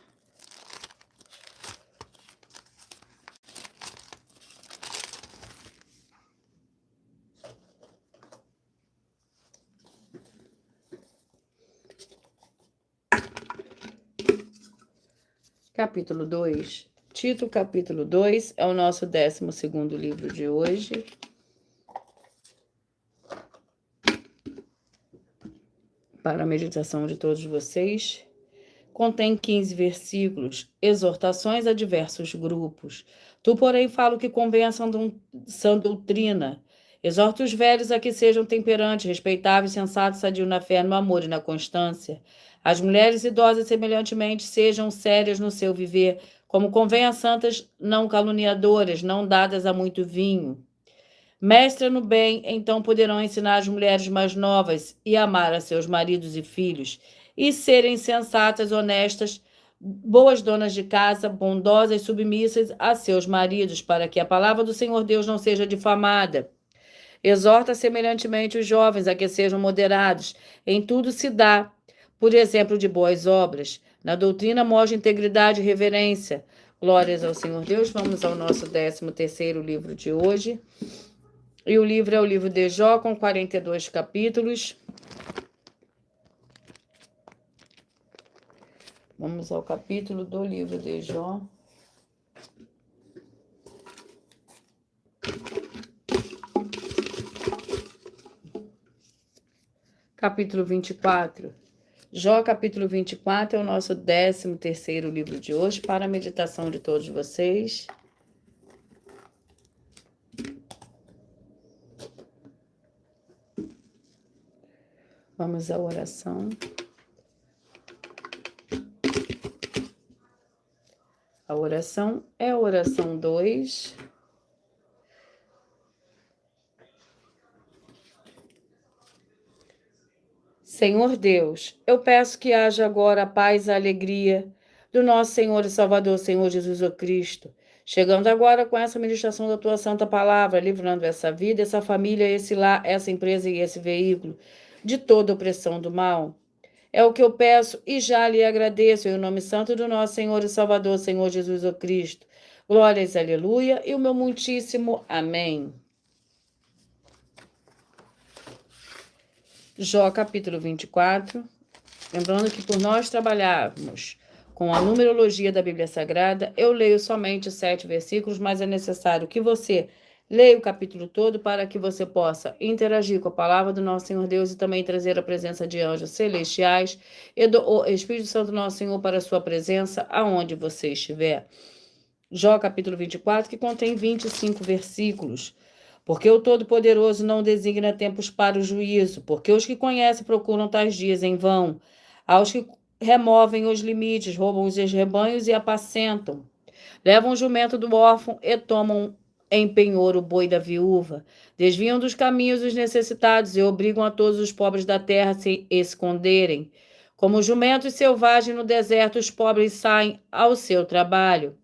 Speaker 1: Capítulo 2. Tito, capítulo 2, é o nosso 12º livro de hoje. Para a meditação de todos vocês. Contém 15 versículos, exortações a diversos grupos. Tu, porém, fala o que convém à sã doutrina. Exorta os velhos a que sejam temperantes, respeitáveis, sensatos, sadios na fé, no amor e na constância. As mulheres idosas, semelhantemente, sejam sérias no seu viver, como convém a santas, não caluniadoras, não dadas a muito vinho, Mestra no bem, então poderão ensinar as mulheres mais novas e amar a seus maridos e filhos, e serem sensatas, honestas, boas donas de casa, bondosas, submissas a seus maridos, para que a palavra do Senhor Deus não seja difamada. Exorta semelhantemente os jovens a que sejam moderados. Em tudo se dá, por exemplo de boas obras. Na doutrina mostra integridade e reverência. Glórias ao Senhor Deus. Vamos ao nosso 13º livro de hoje. E o livro é o livro de Jó, com 42 capítulos. Vamos ao capítulo do livro de Jó. Capítulo 24. Jó, capítulo 24, é o nosso 13º livro de hoje, para a meditação de todos vocês. Vamos à oração. A oração é a oração 2. Senhor Deus, eu peço que haja agora a paz e a alegria do nosso Senhor e Salvador, Senhor Jesus Cristo, chegando agora com essa ministração da tua santa palavra, livrando essa vida, essa família, esse lar, essa empresa e esse veículo de toda opressão do mal. É o que eu peço e já lhe agradeço, em nome santo do nosso Senhor e Salvador, Senhor Jesus Cristo. Glórias, aleluia, e o meu muitíssimo amém. Jó, capítulo 24. Lembrando que por nós trabalharmos com a numerologia da Bíblia Sagrada, eu leio somente 7 versículos, mas é necessário que você leia o capítulo todo para que você possa interagir com a palavra do nosso Senhor Deus e também trazer a presença de anjos celestiais e do Espírito Santo do nosso Senhor para a sua presença aonde você estiver. Jó, capítulo 24, que contém 25 versículos. Porque o Todo-Poderoso não designa tempos para o juízo, porque os que conhecem procuram tais dias em vão. Aos que removem os limites, roubam os rebanhos e apacentam. Levam o jumento do órfão e tomam em penhor o boi da viúva. Desviam dos caminhos os necessitados e obrigam a todos os pobres da terra a se esconderem. Como jumentos selvagens no deserto, os pobres saem ao seu trabalho.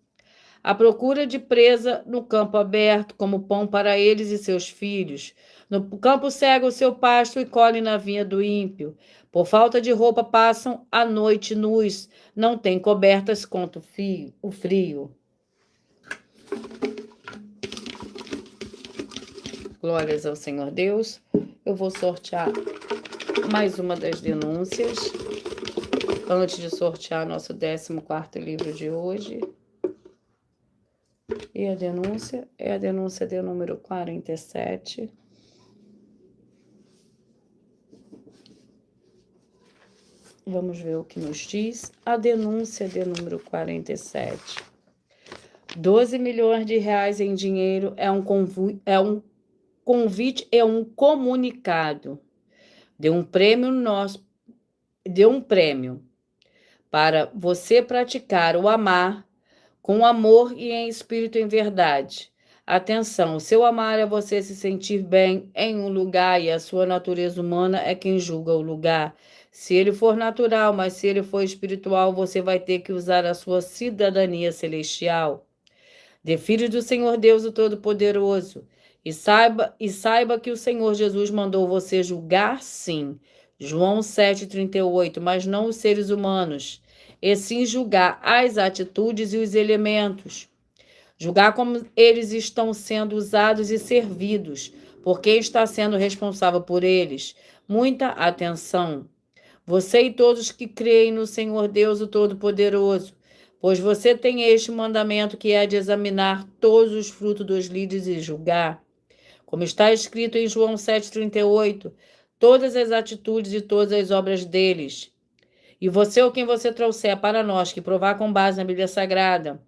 Speaker 1: À procura de presa no campo aberto, como pão para eles e seus filhos. No campo cega o seu pasto e colhem na vinha do ímpio. Por falta de roupa passam a noite nus, não têm cobertas contra o frio. Glórias ao Senhor Deus. Eu vou sortear mais uma das denúncias, antes de sortear nosso 14º livro de hoje. E a denúncia é a denúncia de número 47. Vamos ver o que nos diz a denúncia de número 47. 12 milhões de reais em dinheiro é um convite, é um comunicado de um prêmio para você praticar o amar com amor e em espírito e em verdade. Atenção, o seu amar é você se sentir bem em um lugar e a sua natureza humana é quem julga o lugar. Se ele for natural, mas se ele for espiritual, você vai ter que usar a sua cidadania celestial. De filhos do Senhor Deus o Todo-Poderoso. E saiba que o Senhor Jesus mandou você julgar, sim. João 7,38, mas não os seres humanos. E sim julgar as atitudes e os elementos. Julgar como eles estão sendo usados e servidos, por quem está sendo responsável por eles. Muita atenção. Você e todos que creem no Senhor Deus, o Todo-Poderoso, pois você tem este mandamento que é de examinar todos os frutos dos líderes e julgar. Como está escrito em João 7,38, todas as atitudes e todas as obras deles. E você ou quem você trouxer para nós, que provar com base na Bíblia Sagrada,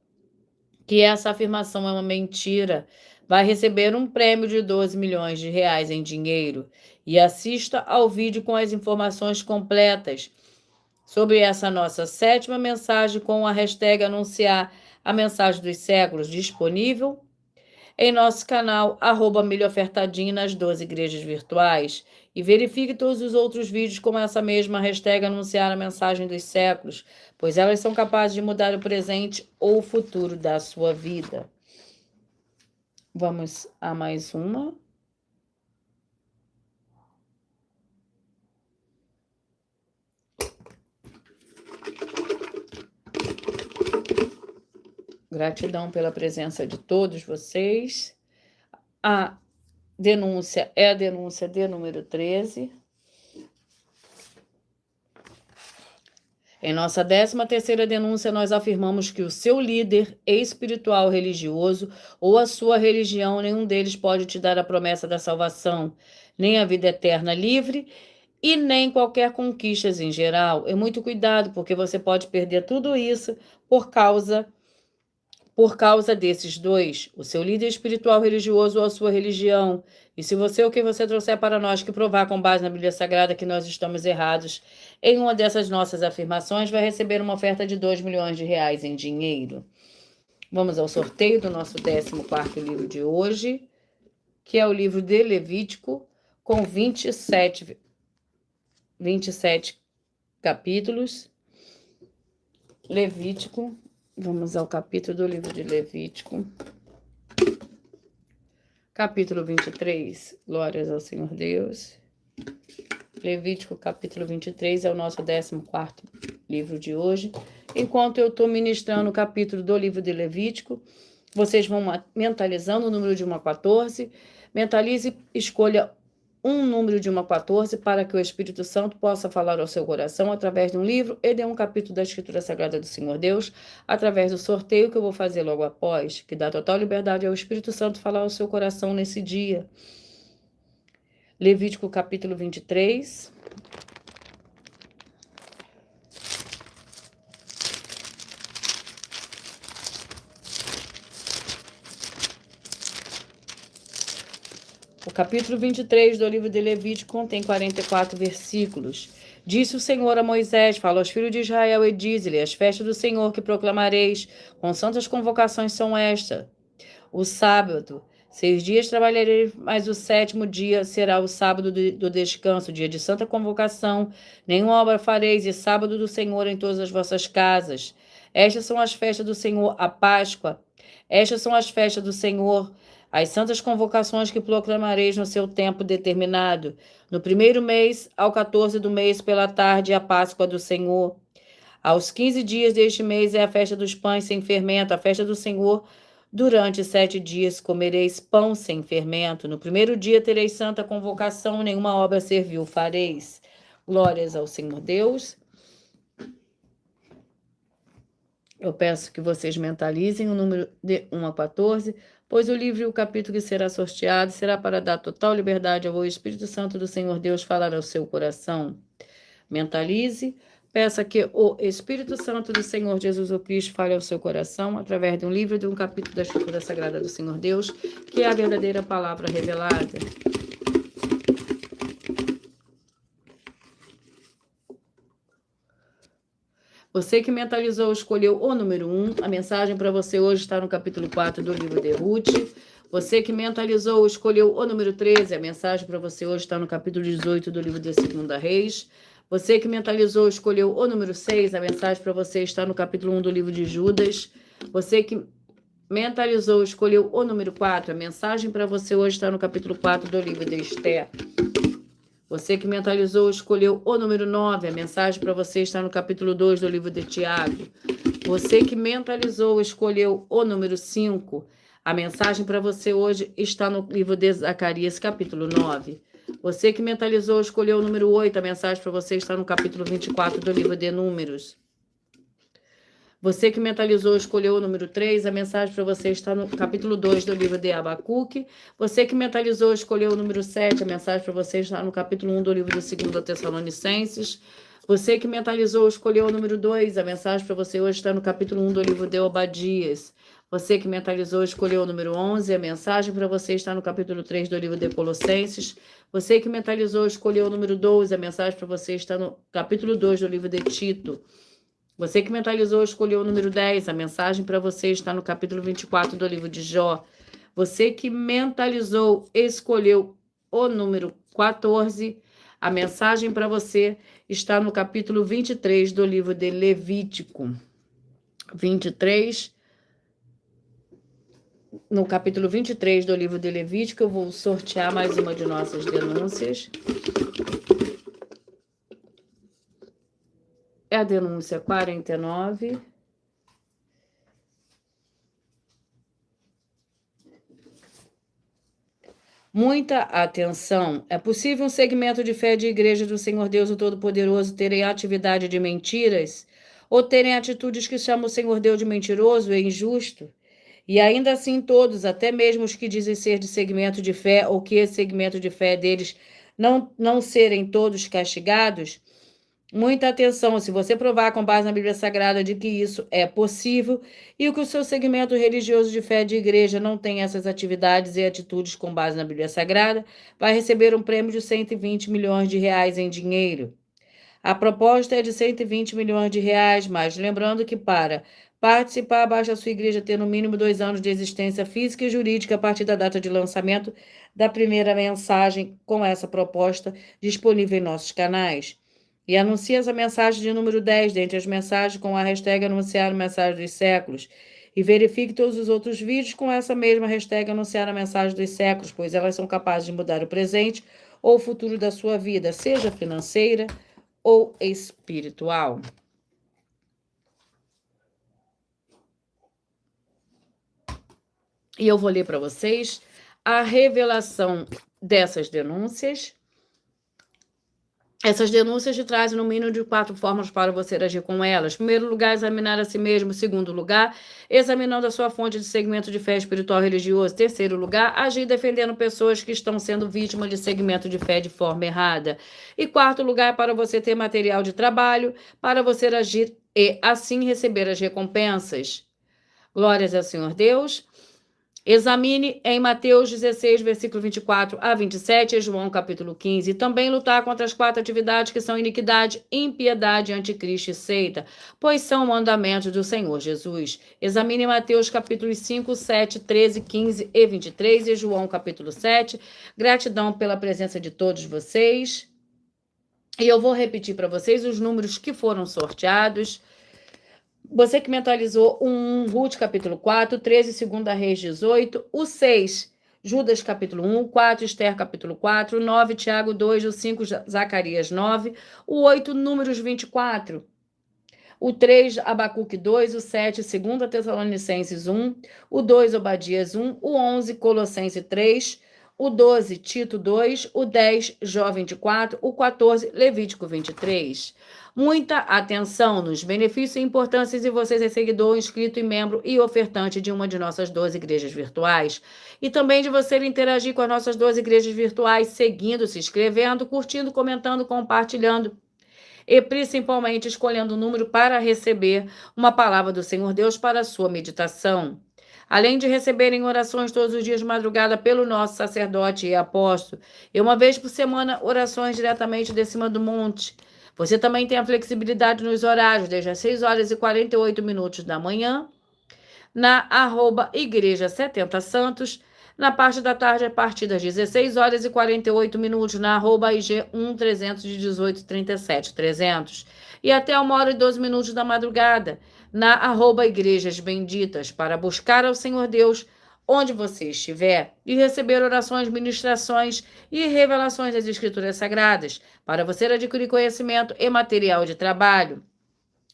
Speaker 1: que essa afirmação é uma mentira, vai receber um prêmio de 12 milhões de reais em dinheiro. E assista ao vídeo com as informações completas sobre essa nossa 7ª mensagem com a hashtag anunciar a mensagem dos séculos disponível em nosso canal @milhaofertadinho nas 12 igrejas virtuais. E verifique todos os outros vídeos com essa mesma hashtag anunciar a mensagem dos séculos, pois elas são capazes de mudar o presente ou o futuro da sua vida. Vamos a mais uma. Gratidão pela presença de todos vocês. A denúncia é a denúncia de número 13. Em nossa 13ª denúncia, nós afirmamos que o seu líder espiritual religioso ou a sua religião, nenhum deles pode te dar a promessa da salvação, nem a vida eterna livre e nem qualquer conquistas em geral. É muito cuidado, porque você pode perder tudo isso por causa desses dois, o seu líder espiritual religioso ou a sua religião. E se você o que você trouxer para nós que provar com base na Bíblia Sagrada que nós estamos errados em uma dessas nossas afirmações, vai receber uma oferta de R$2 milhões em dinheiro. Vamos ao sorteio do nosso 14º livro de hoje, que é o livro de Levítico, com 27 capítulos. Levítico. Vamos ao capítulo do livro de Levítico. Capítulo 23. Glórias ao Senhor Deus. Levítico, capítulo 23, é o nosso 14º livro de hoje. Enquanto eu estou ministrando o capítulo do livro de Levítico, vocês vão mentalizando o número de 1 a 14. Mentalize, escolha um número de 1 a 14 para que o Espírito Santo possa falar ao seu coração através de um livro e de um capítulo da Escritura Sagrada do Senhor Deus, através do sorteio que eu vou fazer logo após, que dá total liberdade ao Espírito Santo falar ao seu coração nesse dia. Levítico capítulo 23. O capítulo 23 do livro de Levítico contém 44 versículos. Disse o Senhor a Moisés: fala aos filhos de Israel e dize-lhe: as festas do Senhor que proclamareis com santas convocações são estas: o sábado, 6 dias trabalhareis, mas o 7º dia será o sábado do descanso, dia de santa convocação. Nenhuma obra fareis, e sábado do Senhor em todas as vossas casas. Estas são as festas do Senhor, a Páscoa. Estas são as festas do Senhor, as santas convocações que proclamareis no seu tempo determinado. No 1º mês, ao 14 do mês, pela tarde, a Páscoa do Senhor. Aos 15 dias deste mês é a festa dos pães sem fermento, a festa do Senhor. Durante 7 dias comereis pão sem fermento. No 1º dia tereis santa convocação, nenhuma obra servil fareis. Glórias ao Senhor Deus. Eu peço que vocês mentalizem o número de 1 a 14, pois o livro e o capítulo que será sorteado será para dar total liberdade ao Espírito Santo do Senhor Deus falar ao seu coração. Mentalize. Peça que o Espírito Santo do Senhor Jesus o Cristo fale ao seu coração através de um livro e de um capítulo da Escritura Sagrada do Senhor Deus, que é a verdadeira palavra revelada. Você que mentalizou, escolheu o número 1. A mensagem para você hoje está no capítulo 4 do livro de Ruth. Você que mentalizou, escolheu o número 13. A mensagem para você hoje está no capítulo 18 do livro de 2 Reis. Você que mentalizou, escolheu o número 6, a mensagem para você está no capítulo 1 do livro de Judas. Você que mentalizou, escolheu o número 4, a mensagem para você hoje está no capítulo 4 do livro de Esther. Você que mentalizou, escolheu o número 9, a mensagem para você está no capítulo 2 do livro de Tiago. Você que mentalizou, escolheu o número 5, a mensagem para você hoje está no livro de Zacarias, capítulo 9. Você que mentalizou, escolheu o número 8, a mensagem para você está no capítulo 24 do livro de Números. Você que mentalizou, escolheu o número 3, a mensagem para você está no capítulo 2 do livro de Abacuque. Você que mentalizou, escolheu o número 7, a mensagem para você está no capítulo 1 do livro de 2 Tessalonicenses. Você que mentalizou, escolheu o número 2, a mensagem para você hoje está no capítulo 1 do livro de Obadias. Você que mentalizou, escolheu o número 11, a mensagem para você está no capítulo 3 do livro de Colossenses. Você que mentalizou, escolheu o número 12, a mensagem para você está no capítulo 2 do livro de Tito. Você que mentalizou, escolheu o número 10, a mensagem para você está no capítulo 24 do livro de Jó. Você que mentalizou, escolheu o número 14, a mensagem para você está no capítulo 23 do livro de Levítico. 23, no capítulo 23 do livro de Levítico, eu vou sortear mais uma de nossas denúncias. É a denúncia 49. Muita atenção. É possível um segmento de fé de igreja do Senhor Deus o Todo-Poderoso terem atividade de mentiras? Ou terem atitudes que chamam o Senhor Deus de mentiroso e injusto? E ainda assim todos, até mesmo os que dizem ser de segmento de fé ou que esse segmento de fé deles não serem todos castigados? Muita atenção, se você provar com base na Bíblia Sagrada de que isso é possível e que o seu segmento religioso de fé de igreja não tem essas atividades e atitudes com base na Bíblia Sagrada, vai receber um prêmio de 120 milhões de reais em dinheiro. A proposta é de 120 milhões de reais, mas lembrando que para participar, basta a sua igreja ter no mínimo 2 anos de existência física e jurídica a partir da data de lançamento da primeira mensagem com essa proposta disponível em nossos canais. E anuncie essa mensagem de número 10 dentre as mensagens com a hashtag anunciar a mensagem dos séculos. E verifique todos os outros vídeos com essa mesma hashtag anunciar a mensagem dos séculos, pois elas são capazes de mudar o presente ou o futuro da sua vida, seja financeira ou espiritual. E eu vou ler para vocês a revelação dessas denúncias. Essas denúncias te trazem no mínimo de 4 formas para você agir com elas. Primeiro lugar, examinar a si mesmo. Segundo lugar, examinando a sua fonte de segmento de fé espiritual religioso. Terceiro lugar, agir defendendo pessoas que estão sendo vítimas de segmento de fé de forma errada. E quarto lugar, para você ter material de trabalho, para você agir e assim receber as recompensas. Glórias ao Senhor Deus. Examine em Mateus 16, versículo 24 a 27, e João capítulo 15. E também lutar contra as 4 atividades que são iniquidade, impiedade, anticristo e seita, pois são mandamentos do Senhor Jesus. Examine Mateus capítulo 5, 7, 13, 15 e 23, e João capítulo 7. Gratidão pela presença de todos vocês. E eu vou repetir para vocês os números que foram sorteados. Você que mentalizou o 1, Ruth capítulo 4, 13, 2 Reis 18, o 6, Judas capítulo 1, 4, Esther capítulo 4, 9, Tiago 2, o 5, Zacarias 9, o 8, Números 24, o 3, Abacuque 2, o 7, 2 Tessalonicenses 1, o 2, Obadias 1, o 11, Colossenses 3, o 12, Tito 2, o 10, Jó 24, o 14, Levítico 23. Muita atenção nos benefícios e importâncias de você ser seguidor, inscrito e membro e ofertante de uma de nossas 12 igrejas virtuais. E também de você interagir com as nossas 12 igrejas virtuais, seguindo, se inscrevendo, curtindo, comentando, compartilhando. E principalmente escolhendo o número para receber uma palavra do Senhor Deus para a sua meditação. Além de receberem orações todos os dias de madrugada pelo nosso sacerdote e apóstolo, e uma vez por semana orações diretamente de cima do monte. Você também tem a flexibilidade nos horários, desde as 6 horas e 48 minutos da manhã, na @igreja 70 Santos, na parte da tarde a partir das 16 horas e 48 minutos, na IG 1318 37 300, e até 1 hora e 12 minutos da madrugada, na Igrejas Benditas, para buscar ao Senhor Deus onde você estiver, e receber orações, ministrações e revelações das Escrituras Sagradas, para você adquirir conhecimento e material de trabalho,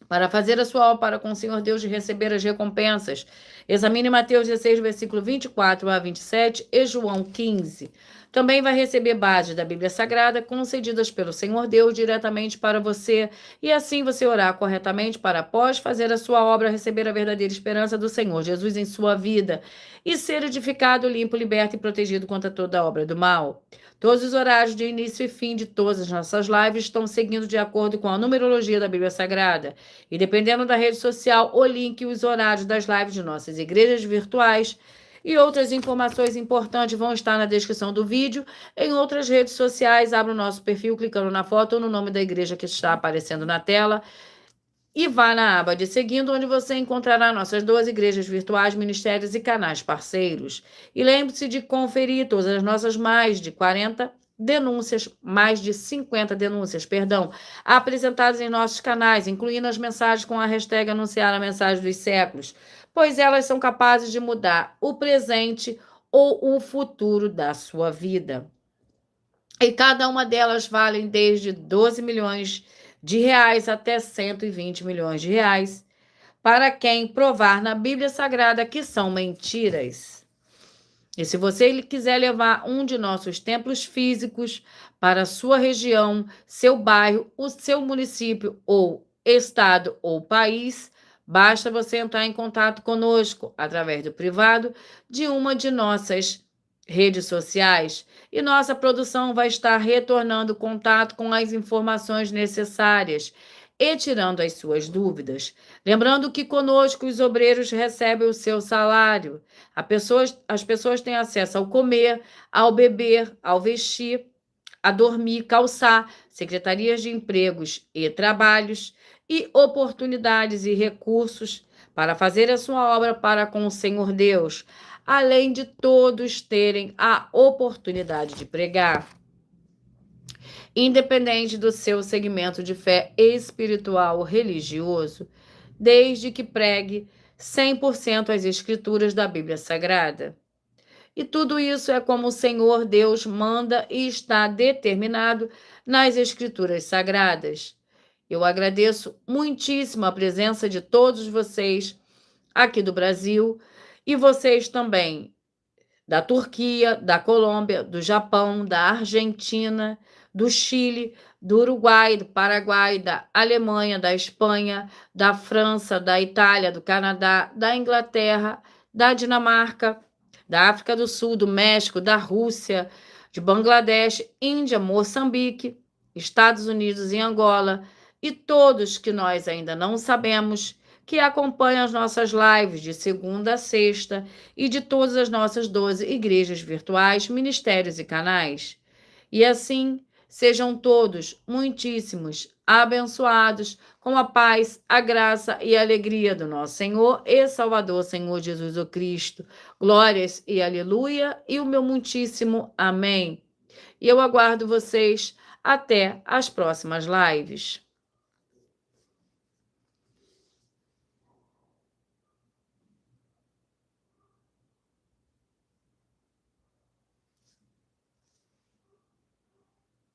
Speaker 1: para fazer a sua obra para com o Senhor Deus e receber as recompensas. Examine Mateus 16, versículo 24 a 27 e João 15. Também vai receber bases da Bíblia Sagrada concedidas pelo Senhor Deus diretamente para você, e assim você orar corretamente para, após fazer a sua obra, receber a verdadeira esperança do Senhor Jesus em sua vida e ser edificado, limpo, liberto e protegido contra toda obra do mal. Todos os horários de início e fim de todas as nossas lives estão seguindo de acordo com a numerologia da Bíblia Sagrada. E dependendo da rede social, o link e os horários das lives de nossas igrejas virtuais e outras informações importantes vão estar na descrição do vídeo. Em outras redes sociais, abra o nosso perfil clicando na foto ou no nome da igreja que está aparecendo na tela. e vá na aba de Seguindo, onde você encontrará nossas 12 igrejas virtuais, ministérios e canais parceiros. E lembre-se de conferir todas as nossas mais de 50 denúncias, apresentadas em nossos canais, incluindo as mensagens com a hashtag Anunciar a Mensagem dos Séculos, pois elas são capazes de mudar o presente ou o futuro da sua vida. E cada uma delas vale desde 12 milhões de reais até 120 milhões de reais, para quem provar na Bíblia Sagrada que são mentiras. E se você quiser levar um de nossos templos físicos para a sua região, seu bairro, o seu município ou estado ou país, basta você entrar em contato conosco através do privado de uma de nossas redes sociais e nossa produção vai estar retornando contato com as informações necessárias e tirando as suas dúvidas. Lembrando que conosco os obreiros recebem o seu salário. As pessoas têm acesso ao comer, ao beber, ao vestir, a dormir, calçar, secretarias de empregos e trabalhos e oportunidades e recursos para fazer a sua obra para com o Senhor Deus, além de todos terem a oportunidade de pregar, independente do seu segmento de fé espiritual ou religioso, desde que pregue 100% as escrituras da Bíblia Sagrada. E tudo isso é como o Senhor Deus manda e está determinado nas escrituras sagradas. Eu agradeço muitíssimo a presença de todos vocês aqui do Brasil e vocês também da Turquia, da Colômbia, do Japão, da Argentina, do Chile, do Uruguai, do Paraguai, da Alemanha, da Espanha, da França, da Itália, do Canadá, da Inglaterra, da Dinamarca, da África do Sul, do México, da Rússia, de Bangladesh, Índia, Moçambique, Estados Unidos e Angola, e todos que nós ainda não sabemos, que acompanham as nossas lives de segunda a sexta e de todas as nossas 12 igrejas virtuais, ministérios e canais. E assim, sejam todos muitíssimos abençoados com a paz, a graça e a alegria do nosso Senhor e Salvador, Senhor Jesus o Cristo. Glórias e aleluia e o meu muitíssimo amém. E eu aguardo vocês até as próximas lives.